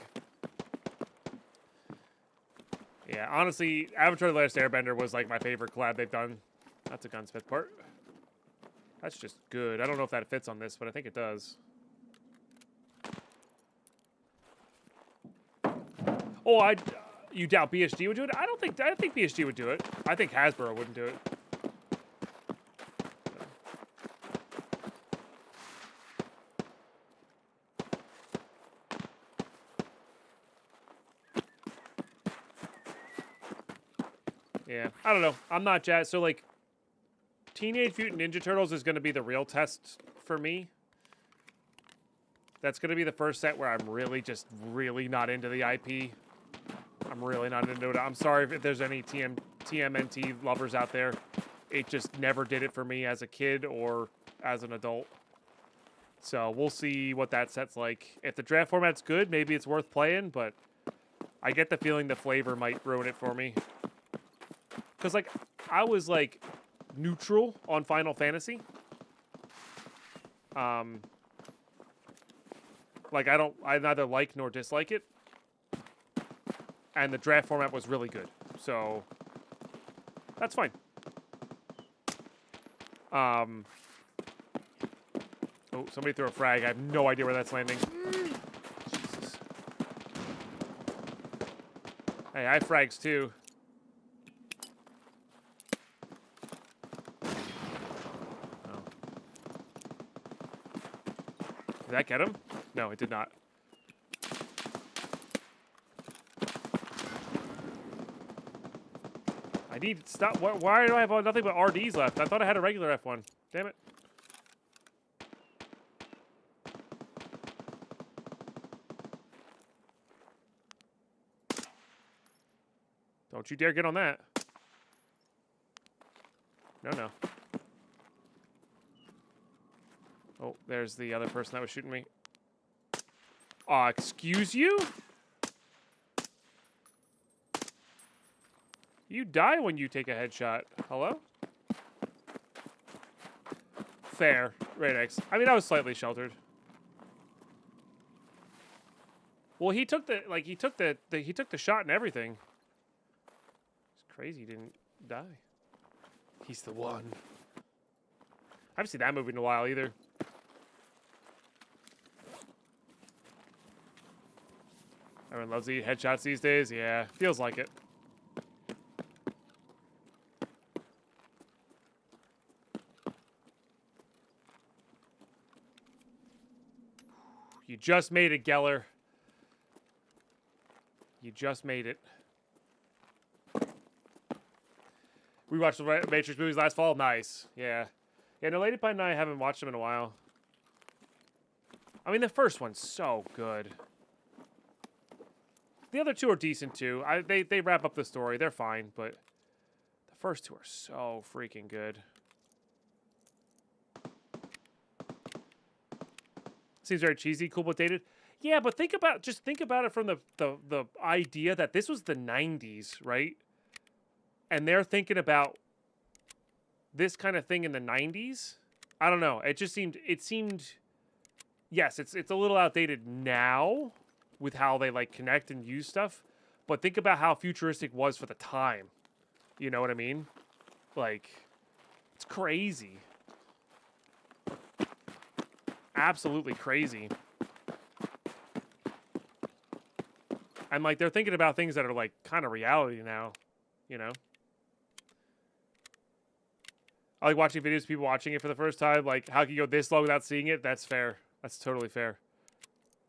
Yeah, honestly, Avatar: The Last Airbender was like my favorite collab they've done. That's a gunsmith part. That's just good. I don't know if that fits on this, but I think it does. Oh, you doubt BSG would do it? I don't think BSG would do it. I think Hasbro wouldn't do it. Yeah, I don't know. I'm not jazzed. So, like, Teenage Mutant Ninja Turtles is going to be the real test for me. That's going to be the first set where I'm really not into the IP. I'm really not into it. I'm sorry if there's any TMNT lovers out there. It just never did it for me as a kid or as an adult. So we'll see what that set's like. If the draft format's good, maybe it's worth playing, but I get the feeling the flavor might ruin it for me. Because, like, I was, like, neutral on Final Fantasy. Like, I neither like nor dislike it. And the draft format was really good. So, that's fine. Oh, somebody threw a frag. I have no idea where that's landing. Jesus. Hey, I have frags too. that get him? No, it did not. I need to stop. Why do I have nothing but RDs left? I thought I had a regular F1. Damn it. Don't you dare get on that. No. Oh, there's the other person that was shooting me. Excuse you? You die when you take a headshot. Hello? Fair. Radix. I mean, I was slightly sheltered. Well, he took the shot and everything. It's crazy he didn't die. He's the one. I haven't seen that movie in a while either. Everyone loves to eat headshots these days. Yeah, feels like it. You just made it, Geller. You just made it. We watched the Matrix movies last fall. Nice. Yeah. Yeah, no, Deadpine and I haven't watched them in a while. I mean, the first one's so good. The other two are decent, too. They wrap up the story. They're fine, but the first two are so freaking good. Seems very cheesy, cool but dated. Yeah, but think about it from the idea that this was the 90s, right? And they're thinking about this kind of thing in the 90s. I don't know. It seemed yes, it's a little outdated now with how they like connect and use stuff, but think about how futuristic was for the time. You know what I mean? Like, it's crazy. Absolutely crazy. And like they're thinking about things that are like kind of reality now, you know? I like watching videos of people watching it for the first time. Like, how can you go this long without seeing it? That's fair. That's totally fair.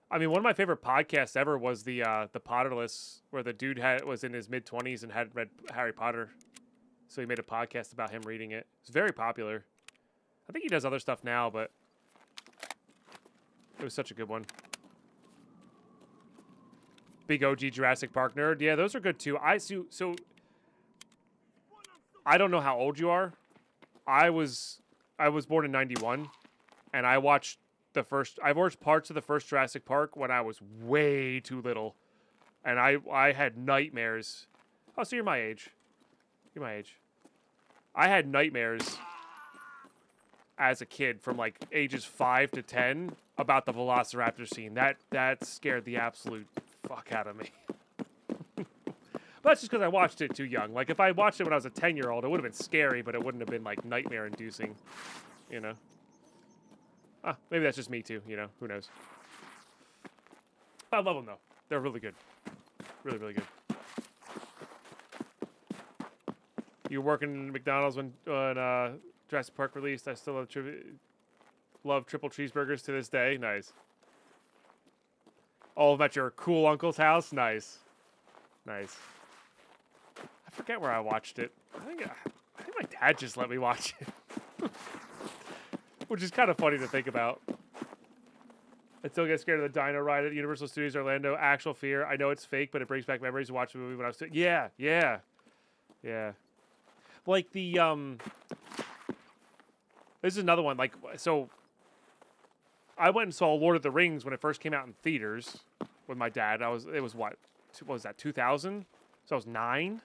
I mean, one of my favorite podcasts ever was the Potterless, where the dude was in his mid-20s and hadn't read Harry Potter. So he made a podcast about him reading it. It's very popular. I think he does other stuff now, but it was such a good one. Big OG Jurassic Park nerd. Yeah, those are good too. So I don't know how old you are. I was born in 91, and I watched parts of the first Jurassic Park when I was way too little, and I had nightmares. Oh, so you're my age. You're my age. I had nightmares as a kid from like ages 5 to 10 about the Velociraptor scene. That scared the absolute fuck out of me. But that's just because I watched it too young. Like, if I watched it when I was a 10-year-old, it would have been scary, but it wouldn't have been, like, nightmare-inducing, you know? Maybe that's just me, too, you know? Who knows? I love them, though. They're really good. Really, really good. You were working in McDonald's when Jurassic Park released. I still love triple cheeseburgers to this day. Nice. Oh, at your cool uncle's house? Nice. Nice. I forget where I watched it. I think my dad just let me watch it. Which is kind of funny to think about. I still get scared of the dino ride at Universal Studios Orlando. Actual fear. I know it's fake, but it brings back memories of watching the movie when I was... Yeah. Like the... This is another one. Like, so... I went and saw Lord of the Rings when it first came out in theaters with my dad. It was what was that, 2000? So I was 9.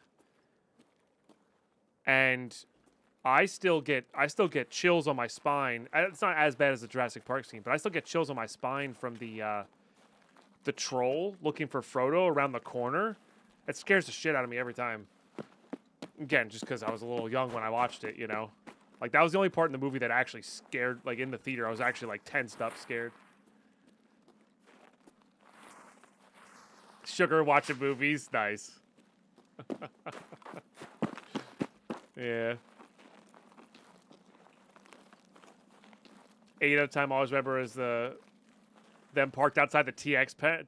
And I still get chills on my spine. It's not as bad as the Jurassic Park scene, but I still get chills on my spine from the troll looking for Frodo around the corner. It scares the shit out of me every time. Again, just because I was a little young when I watched it, you know. Like, that was the only part in the movie that actually scared, like, in the theater. I was actually, like, tensed up, scared. Sugar watching movies. Nice. Yeah. 8 out of time, I always remember as the them parked outside the T-Rex pen.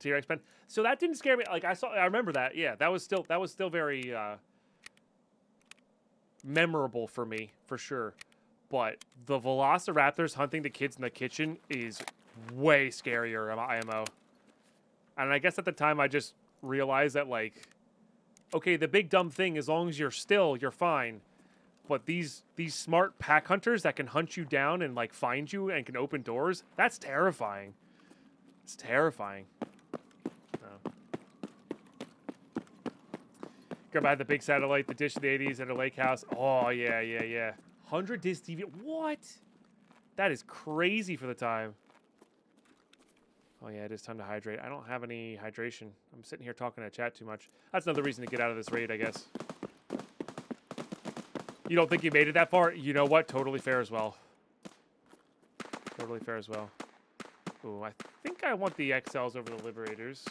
So that didn't scare me. Like I remember that. Yeah, that was still very memorable for me, for sure. But the Velociraptors hunting the kids in the kitchen is way scarier, IMO. And I guess at the time I just realized that, like, okay, the big dumb thing, as long as you're still, you're fine. But these smart pack hunters that can hunt you down and, like, find you and can open doors, that's terrifying. It's terrifying. No. Grab by the big satellite, the dish of the 80s at a lake house. Oh, yeah. 100 disc TV. What? That is crazy for the time. Oh, yeah, it is time to hydrate. I don't have any hydration. I'm sitting here talking to chat too much. That's another reason to get out of this raid, I guess. You don't think you made it that far? You know what? Totally fair as well. Totally fair as well. Ooh, I think I want the XLs over the Liberators.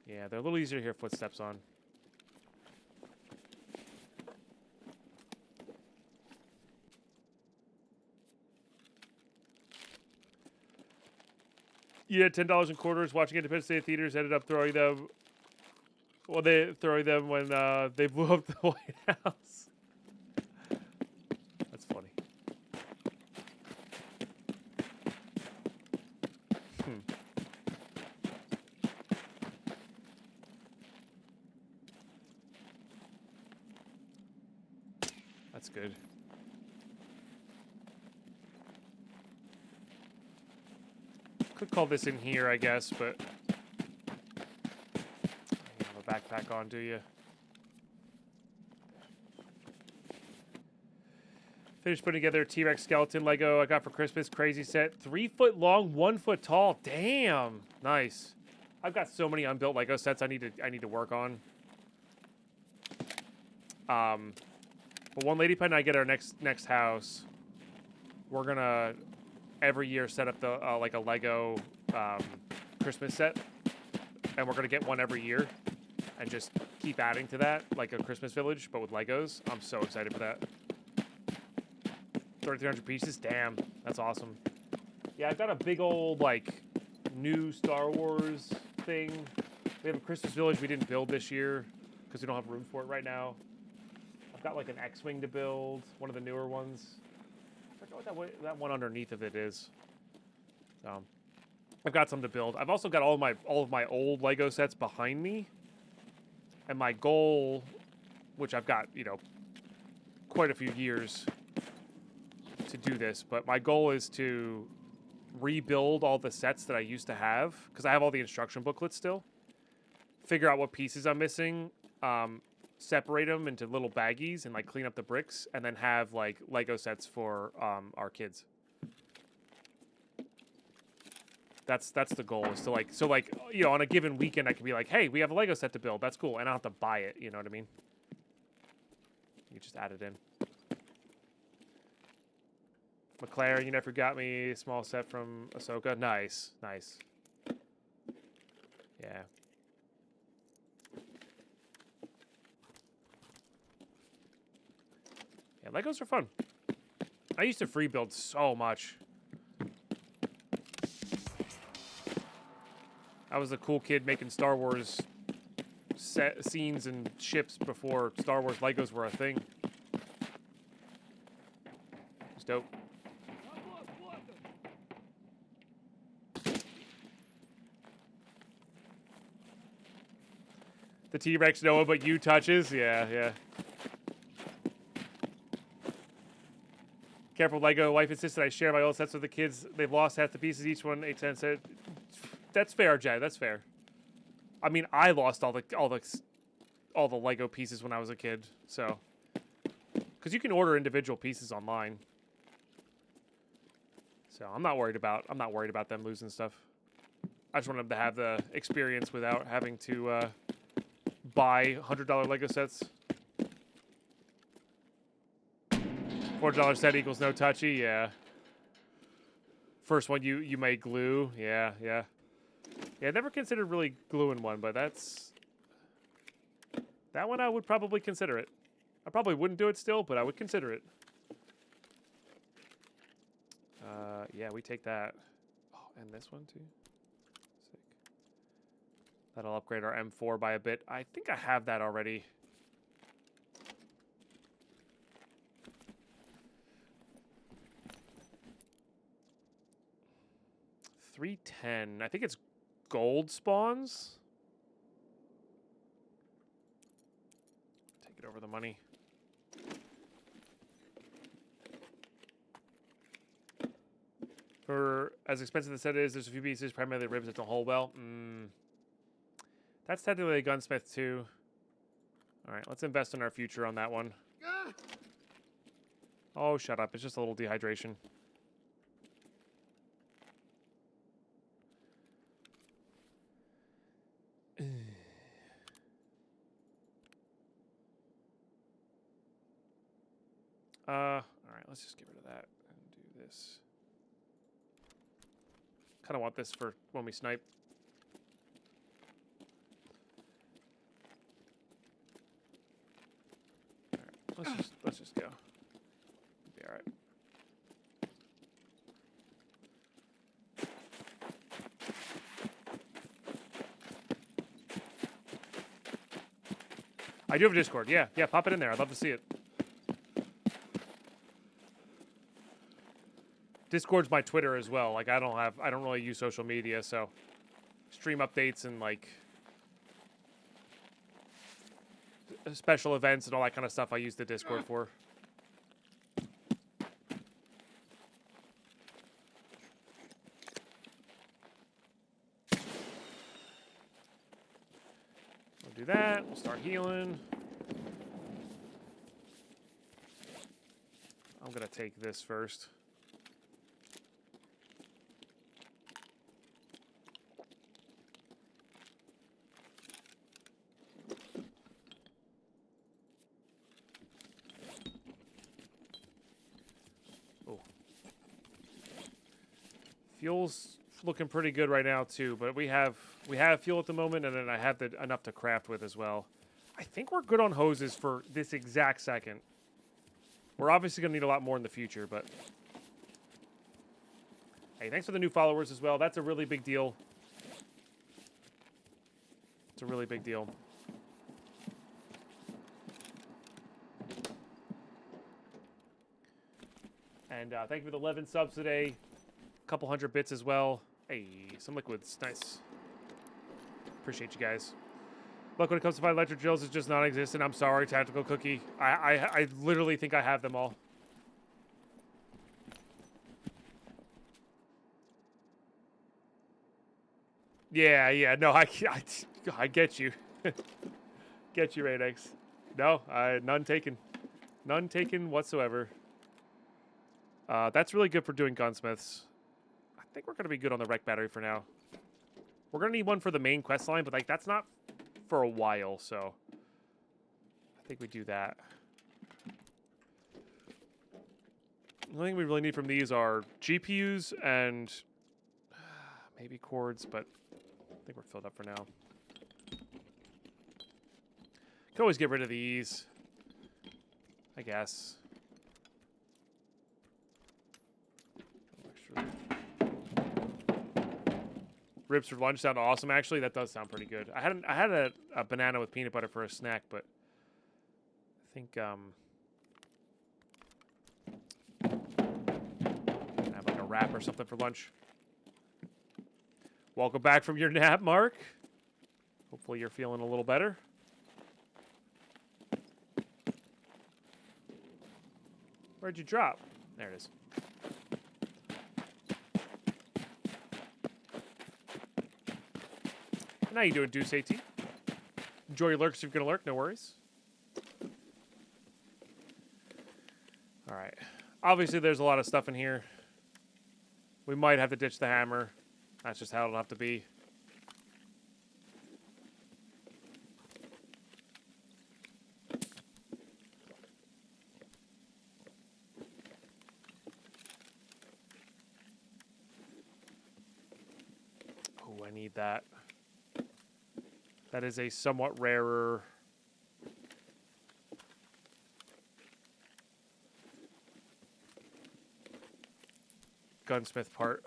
Yeah, they're a little easier to hear footsteps on. You had $10 in quarters watching Independence Day theaters, ended up throwing them. Well, they throwing them when they blew up the White House. That's funny. That's good. Could call this in here, I guess, but you have a backpack on, do you? Finished putting together a T-Rex skeleton Lego I got for Christmas. Crazy set. 3 foot long, 1 foot tall. Damn. Nice. I've got so many unbuilt Lego sets I need to work on. But one lady pen I get our next house, we're gonna every year set up the like a Lego Christmas set, and we're gonna get one every year and just keep adding to that, like a Christmas village but with Legos. I'm so excited for that. 3,300 pieces. Damn, that's awesome. Yeah, I've got a big old like new Star Wars thing. We have a Christmas village we didn't build this year because we don't have room for it right now. I've got like an X-Wing to build, one of the newer ones. I forget what that one underneath of it is. I've got some to build. I've also got all of my old Lego sets behind me. And my goal, which I've got, you know, quite a few years to do this, but my goal is to rebuild all the sets that I used to have, because I have all the instruction booklets still. Figure out what pieces I'm missing, separate them into little baggies and like clean up the bricks, and then have like Lego sets for our kids. That's the goal, is to like, so like, you know, on a given weekend I can be like, hey, we have a Lego set to build. That's cool. And I don't have to buy it. You know what I mean? You just add it in. McLaren, you never got me a small set from Ahsoka. Nice. Nice. Yeah. Yeah, Legos are fun. I used to free build so much. I was a cool kid making Star Wars set scenes and ships before Star Wars Legos were a thing. It's dope. The T-Rex Noah, but you touches? Yeah. Careful, Lego. Wife insisted I share my old sets with the kids. They've lost half the pieces, each one 8 cents. That's fair, Jay. That's fair. I mean, I lost all the Lego pieces when I was a kid, so because you can order individual pieces online. So I'm not worried about them losing stuff. I just want them to have the experience without having to buy $100 Lego sets. $4 set equals no touchy, yeah. First one you may glue, yeah. Yeah, I never considered really gluing one, but that one I would probably consider it. I probably wouldn't do it still, but I would consider it. Yeah, we take that. Oh, and this one too. Sick. That'll upgrade our M4 by a bit. I think I have that already. $310. I think it's gold spawns. Take it over the money. For as expensive as it is, there's a few pieces, primarily ribs that don't hold well. That's technically a gunsmith too. All right, let's invest in our future on that one. Oh, shut up. It's just a little dehydration. All right, let's just get rid of that and do this. Kind of want this for when we snipe. All right, let's just go. Be all right. I do have a Discord. Yeah, pop it in there. I'd love to see it. Discord's my Twitter as well. Like I don't really use social media, so stream updates and like special events and all that kind of stuff I use the Discord for. We'll do that. We'll start healing. I'm gonna take this first. Fuel's looking pretty good right now too, but we have fuel at the moment, and then I have enough to craft with as well. I think we're good on hoses for this exact second. We're obviously gonna need a lot more in the future, but hey, thanks for the new followers as well. That's a really big deal. It's a really big deal. And thank you for the 11 subs today. Couple hundred bits as well. Hey, some liquids. Nice. Appreciate you guys. Look, when it comes to fighting electric drills, it's just non-existent. I'm sorry, Tactical Cookie. I literally think I have them all. Yeah. No, I get you. Get you, Radex. No, none taken. None taken whatsoever. That's really good for doing gunsmiths. I think we're going to be good on the wreck battery for now. We're going to need one for the main quest line, but like that's not for a while, so I think we do that. The only thing we really need from these are GPUs and maybe cords, but I think we're filled up for now. Can always get rid of these, I guess. Ribs for lunch sound awesome. Actually, that does sound pretty good. I had a banana with peanut butter for a snack, but I think I have like a wrap or something for lunch. Welcome back from your nap, Mark. Hopefully you're feeling a little better. Where'd you drop? There it is. How you doing, Deuce AT? Enjoy your lurks if you're going to lurk. No worries. All right. Obviously, there's a lot of stuff in here. We might have to ditch the hammer. That's just how it'll have to be. Oh, I need that. That is a somewhat rarer. gunsmith part.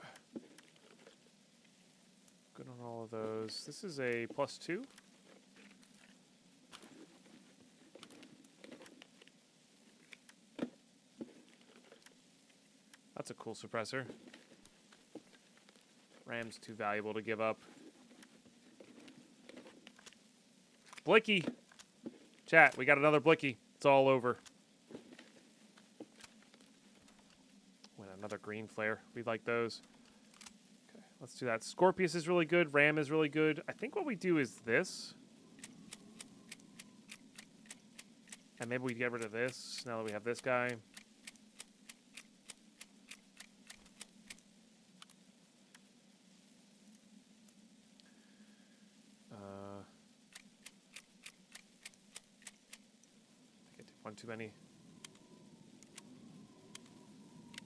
Good on all of those. This is a +2. That's a cool suppressor. Ram's too valuable to give up. Blicky! Chat, we got another Blicky. It's all over. Wait, another green flare. We like those. Okay, let's do that. Scorpius is really good. Ram is really good. I think what we do is this. And maybe we get rid of this now that we have this guy. One too many.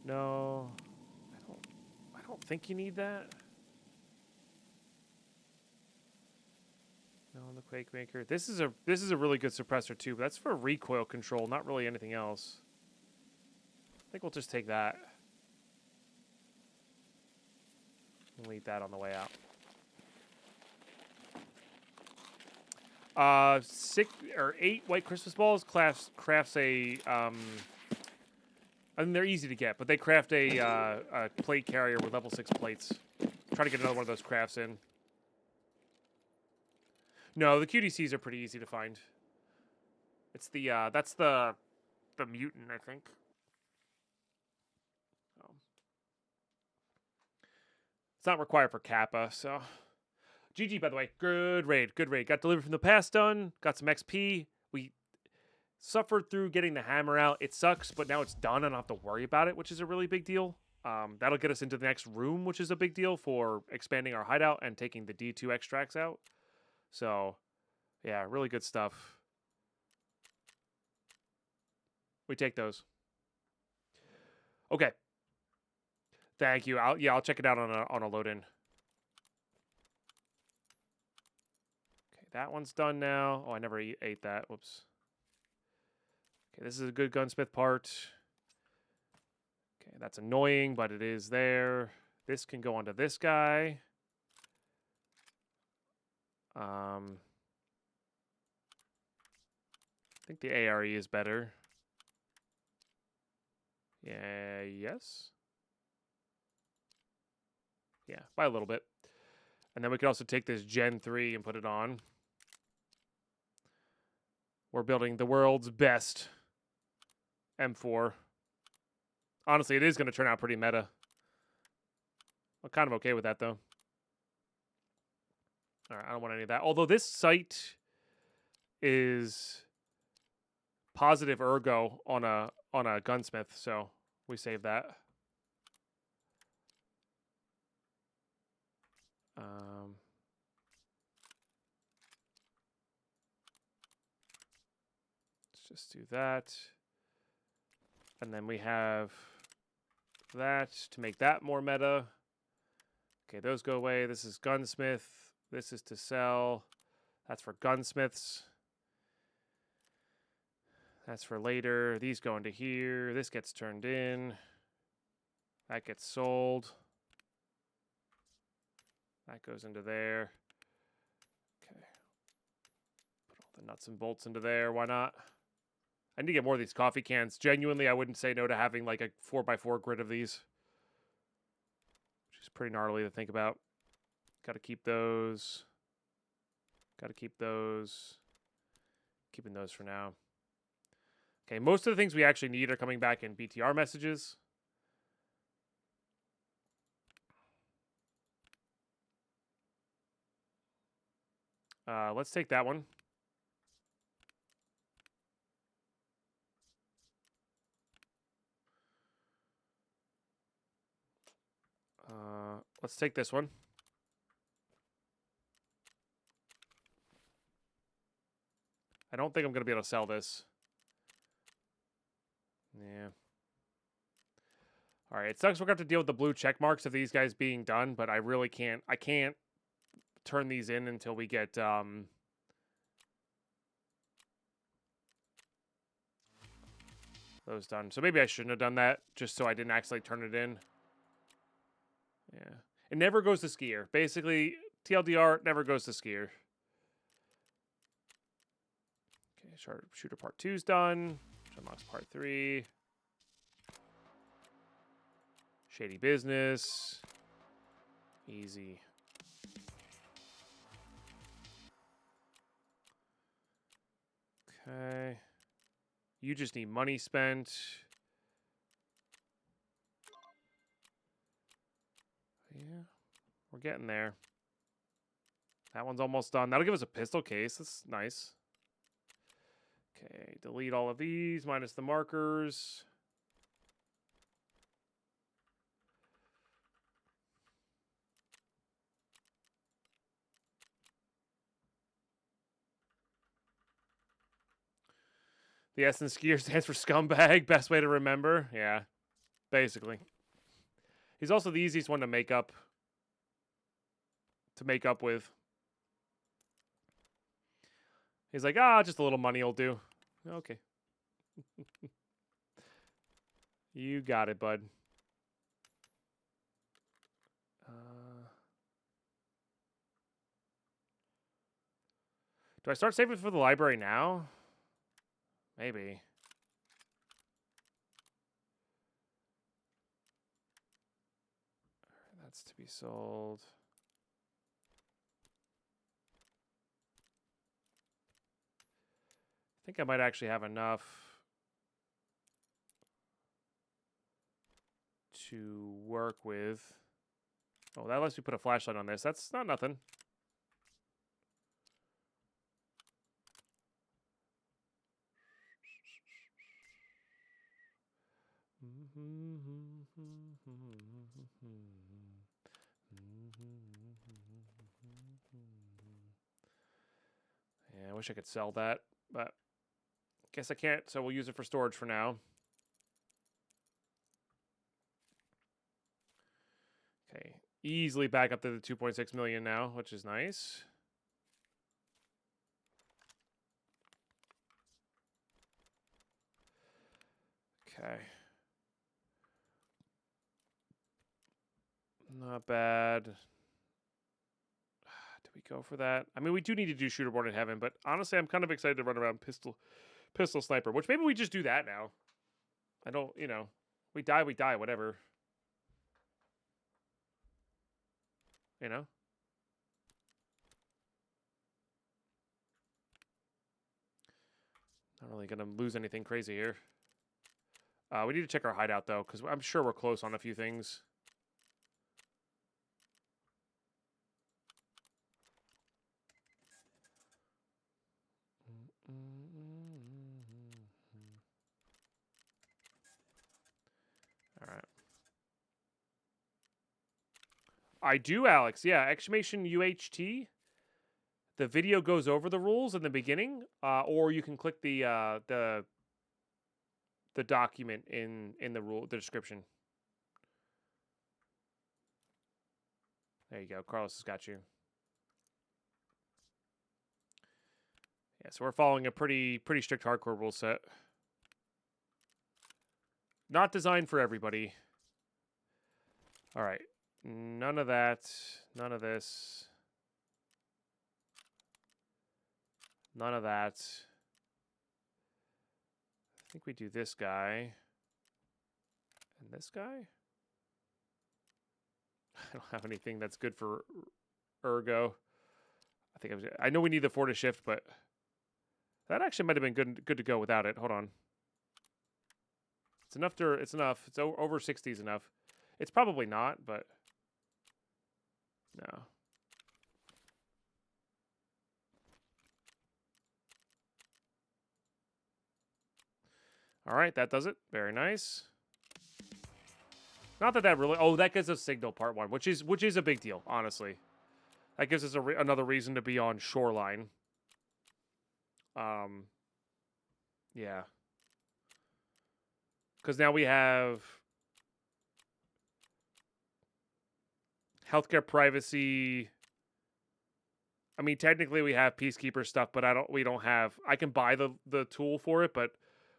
No, I don't think you need that. No, the Quake Maker. This is a really good suppressor too, but that's for recoil control, not really anything else. I think we'll just take that. We'll leave that on the way out. 6 or 8 white Christmas balls crafts a I mean, they're easy to get, but they craft a plate carrier with level 6 plates. Try to get another one of those crafts in. No, the QDCs are pretty easy to find. It's the that's the mutant, I think. It's not required for Kappa, so. GG, by the way. Good raid. Good raid. Got delivered from the past done. Got some XP. We suffered through getting the hammer out. It sucks, but now it's done. I don't have to worry about it, which is a really big deal. That'll get us into the next room, which is a big deal for expanding our hideout and taking the D2 extracts out. So, yeah, really good stuff. We take those. Okay. Thank you. I'll check it out on a load-in. That one's done now. Oh, I never ate that. Whoops. Okay, this is a good gunsmith part. Okay, that's annoying, but it is there. This can go onto this guy. I think the ARE is better. Yeah, yes. Yeah, by a little bit. And then we could also take this Gen 3 and put it on. We're building the world's best M4. Honestly, it is going to turn out pretty meta. I'm kind of okay with that, though. All right, I don't want any of that. Although this sight is positive ergo on a gunsmith, so we save that. Just do that. And then we have that to make that more meta. Okay, those go away. This is gunsmith. This is to sell. That's for gunsmiths. That's for later. These go into here. This gets turned in. That gets sold. That goes into there. Okay. Put all the nuts and bolts into there. Why not? I need to get more of these coffee cans. Genuinely, I wouldn't say no to having like a 4x4 grid of these. Which is pretty gnarly to think about. Got to keep those. Got to keep those. Keeping those for now. Okay, most of the things we actually need are coming back in BTR messages. Let's take that one. Let's take this one. I don't think I'm going to be able to sell this. Yeah. All right, it sucks we're going to have to deal with the blue check marks of these guys being done, but I really can't. I can't turn these in until we get those done. So maybe I shouldn't have done that, just so I didn't actually turn it in. Yeah. It never goes to skier. Basically, TLDR never goes to skier. Okay, shooter part 2's done. Which unlocks part 3. Shady business. Easy. Okay. You just need money spent. Yeah, we're getting there. That one's almost done. That'll give us a pistol case. That's nice. Okay, delete all of these minus the markers. The S in skier stands for scumbag. Best way to remember. Yeah, basically. He's also the easiest one to make up. With. He's like, just a little money will do. Okay. You got it, bud. Do I start saving for the library now? Maybe. That's to be sold. I think I might actually have enough to work with. Oh, that lets me put a flashlight on this. That's not nothing. Yeah, I wish I could sell that, but guess I can't, so we'll use it for storage for now. Okay, easily back up to the 2.6 million now, which is nice. Okay. Not bad. Do we go for that? I mean, we do need to do Shooter Born in Heaven, but honestly, I'm kind of excited to run around pistol sniper, which maybe we just do that now. I don't, we die, whatever. Not really going to lose anything crazy here. We need to check our hideout, though, because I'm sure we're close on a few things. All right. I do, Alex. Yeah, exclamation UHT. The video goes over the rules in the beginning, or you can click the document in the description. There you go. Carlos has got you. Yeah, so we're following a pretty strict hardcore rule set. Not designed for everybody. All right. None of that. None of this. None of that. I think we do this guy. And this guy? I don't have anything that's good for Ergo. I know we need the 4 to shift, but that actually might have been good to go without it. Hold on. It's enough. It's enough. It's over 60 is enough. It's probably not, but no. All right, that does it. Very nice. Not that really. Oh, that gives us signal part 1, which is a big deal, honestly. That gives us another reason to be on shoreline. Yeah. Because now we have healthcare privacy. I mean, technically we have peacekeeper stuff, but we don't have. I can buy the tool for it, but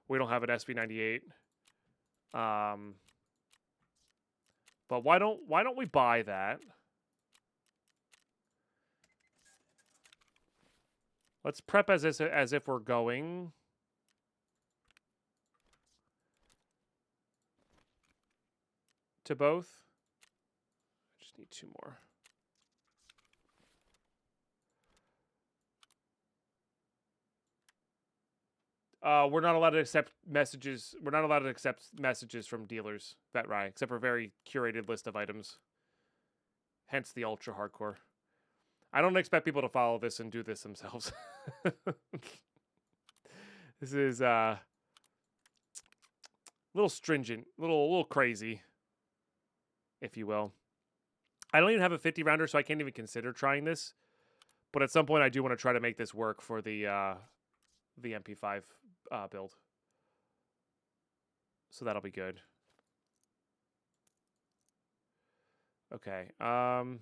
we don't have an SV98. But why don't we buy that? Let's prep as if we're going. To both. I just need 2 more. We're not allowed to accept messages. We're not allowed to accept messages from dealers, VetRai, except for a very curated list of items. Hence the ultra hardcore. I don't expect people to follow this and do this themselves. This is a little stringent, little crazy, if you will. I don't even have a 50 rounder, so I can't even consider trying this. But at some point, I do want to try to make this work for the MP5 build. So that'll be good. Okay. Am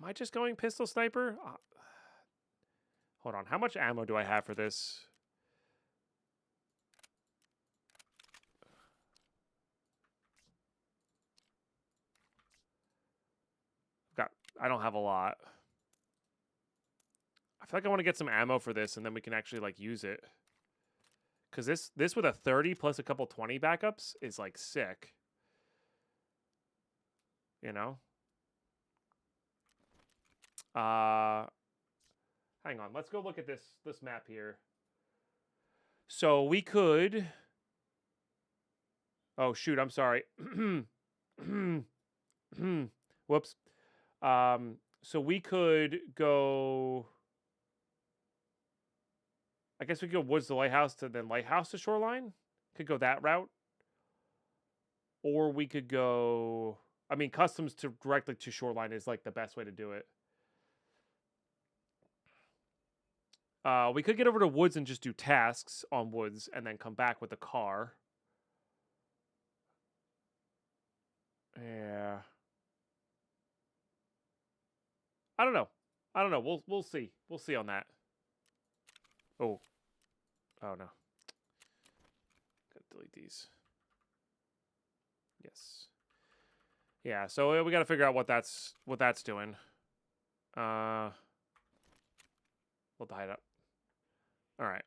I just going pistol sniper? Hold on. How much ammo do I have for this? I don't have a lot. I feel like I want to get some ammo for this, and then we can actually like use it. Because this with a 30 plus a couple 20 backups is like sick. You know? Hang on. Let's go look at this map here. So we could... Oh, shoot. I'm sorry. Whoops. So we could go... I guess we could go woods to lighthouse to then lighthouse to shoreline. Could go that route. Or we could go... I mean, customs to directly to shoreline is like the best way to do it. We could get over to woods and just do tasks on woods and then come back with a car. Yeah. I don't know. We'll see. We'll see on that. Oh. Oh no. Gotta delete these. Yes. Yeah, so we gotta figure out what that's doing. We'll hide up. Alright.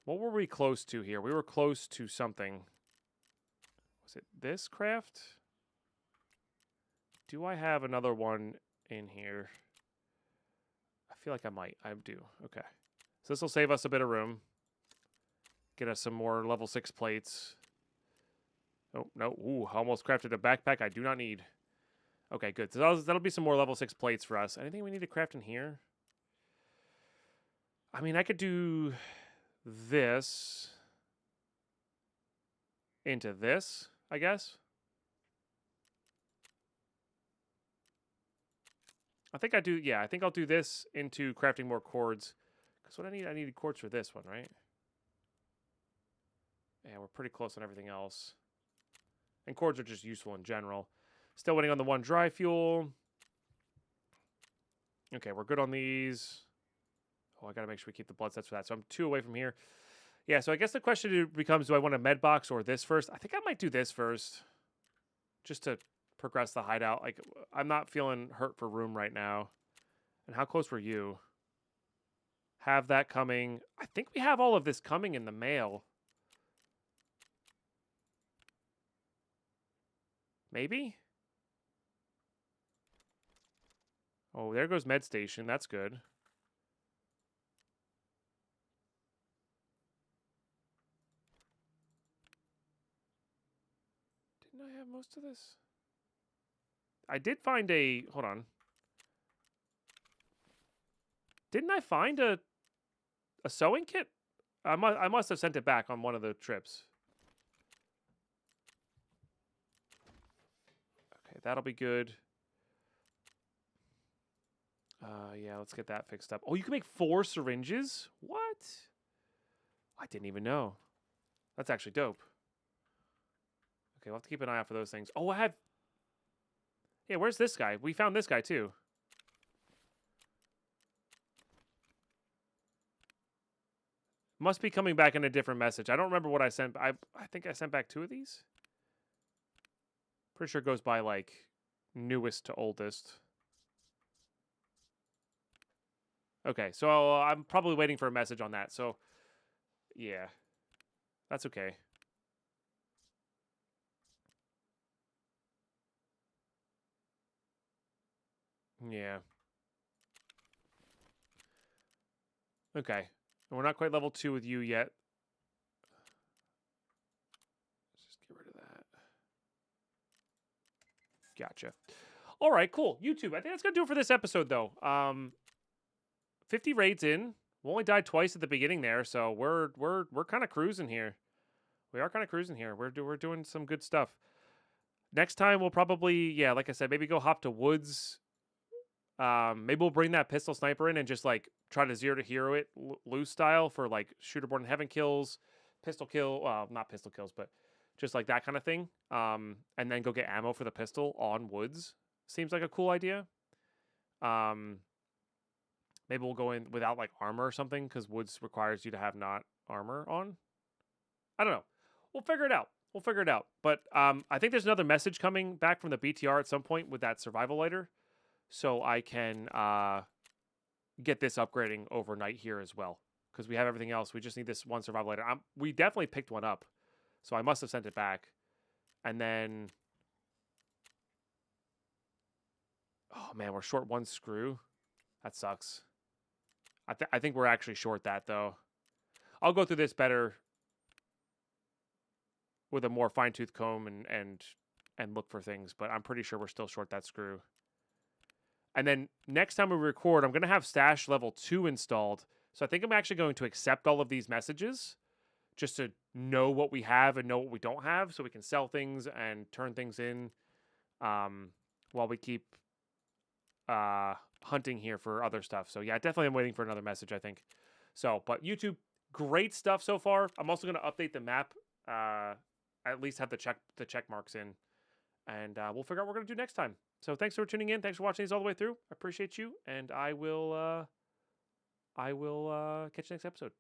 What were we close to here? We were close to something. Was it this craft? Do I have another one in here? I feel like I might. I do. Okay. So this will save us a bit of room. Get us some more level 6 plates. Oh, no. Ooh, almost crafted a backpack I do not need. Okay, good. So that'll be some more level 6 plates for us. Anything we need to craft in here? I mean, I could do this into this, I guess. I think I do, yeah, I think I'll do this into crafting more cords. Because what I needed cords for this one, right? Yeah, we're pretty close on everything else. And cords are just useful in general. Still waiting on the one dry fuel. Okay, we're good on these. Oh, I gotta make sure we keep the blood sets for that. So I'm 2 away from here. Yeah, so I guess the question becomes, do I want a med box or this first? I think I might do this first. Just to progress the hideout. Like, I'm not feeling hurt for room right now. And how close were you? Have that coming. I think we have all of this coming in the mail. Maybe? Oh, there goes med station. That's good. Didn't I have most of this? I did find a... Hold on. Didn't I find a sewing kit? I must have sent it back on one of the trips. Okay, that'll be good. Yeah, let's get that fixed up. Oh, you can make 4 syringes? What? I didn't even know. That's actually dope. Okay, we'll have to keep an eye out for those things. Oh, I had... Yeah, where's this guy? We found this guy, too. Must be coming back in a different message. I don't remember what I sent. I think I sent back 2 of these. Pretty sure it goes by like newest to oldest. Okay, so I'm probably waiting for a message on that. So yeah, that's okay. Yeah. Okay. And we're not quite level 2 with you yet. Let's just get rid of that. Gotcha. All right, cool. YouTube. I think that's gonna do it for this episode, though. 50 raids in. We only died twice at the beginning there, so we're kind of cruising here. We are kind of cruising here. We're doing some good stuff. Next time we'll probably, yeah, like I said, maybe go hop to woods. Maybe we'll bring that pistol sniper in and just like try to 0 to hero it loose style for like shooter born in heaven kills, pistol kill. Well, not pistol kills, but just like that kind of thing. And then go get ammo for the pistol on woods. Seems like a cool idea. Maybe we'll go in without like armor or something because woods requires you to have not armor on. I don't know. We'll figure it out. We'll figure it out. But I think there's another message coming back from the BTR at some point with that survival lighter. So I can get this upgrading overnight here as well. Because we have everything else. We just need this one survival lighter. We definitely picked one up. So I must have sent it back. And then... Oh, man, we're short 1 screw. That sucks. I think we're actually short that, though. I'll go through this better with a more fine-tooth comb and look for things. But I'm pretty sure we're still short that screw. And then next time we record, I'm going to have Stash level 2 installed. So I think I'm actually going to accept all of these messages just to know what we have and know what we don't have so we can sell things and turn things in while we keep hunting here for other stuff. So yeah, definitely I'm waiting for another message, I think. So, but YouTube, great stuff so far. I'm also going to update the map, at least have the check marks in, and we'll figure out what we're going to do next time. So thanks for tuning in. Thanks for watching these all the way through. I appreciate you, and I will catch you next episode.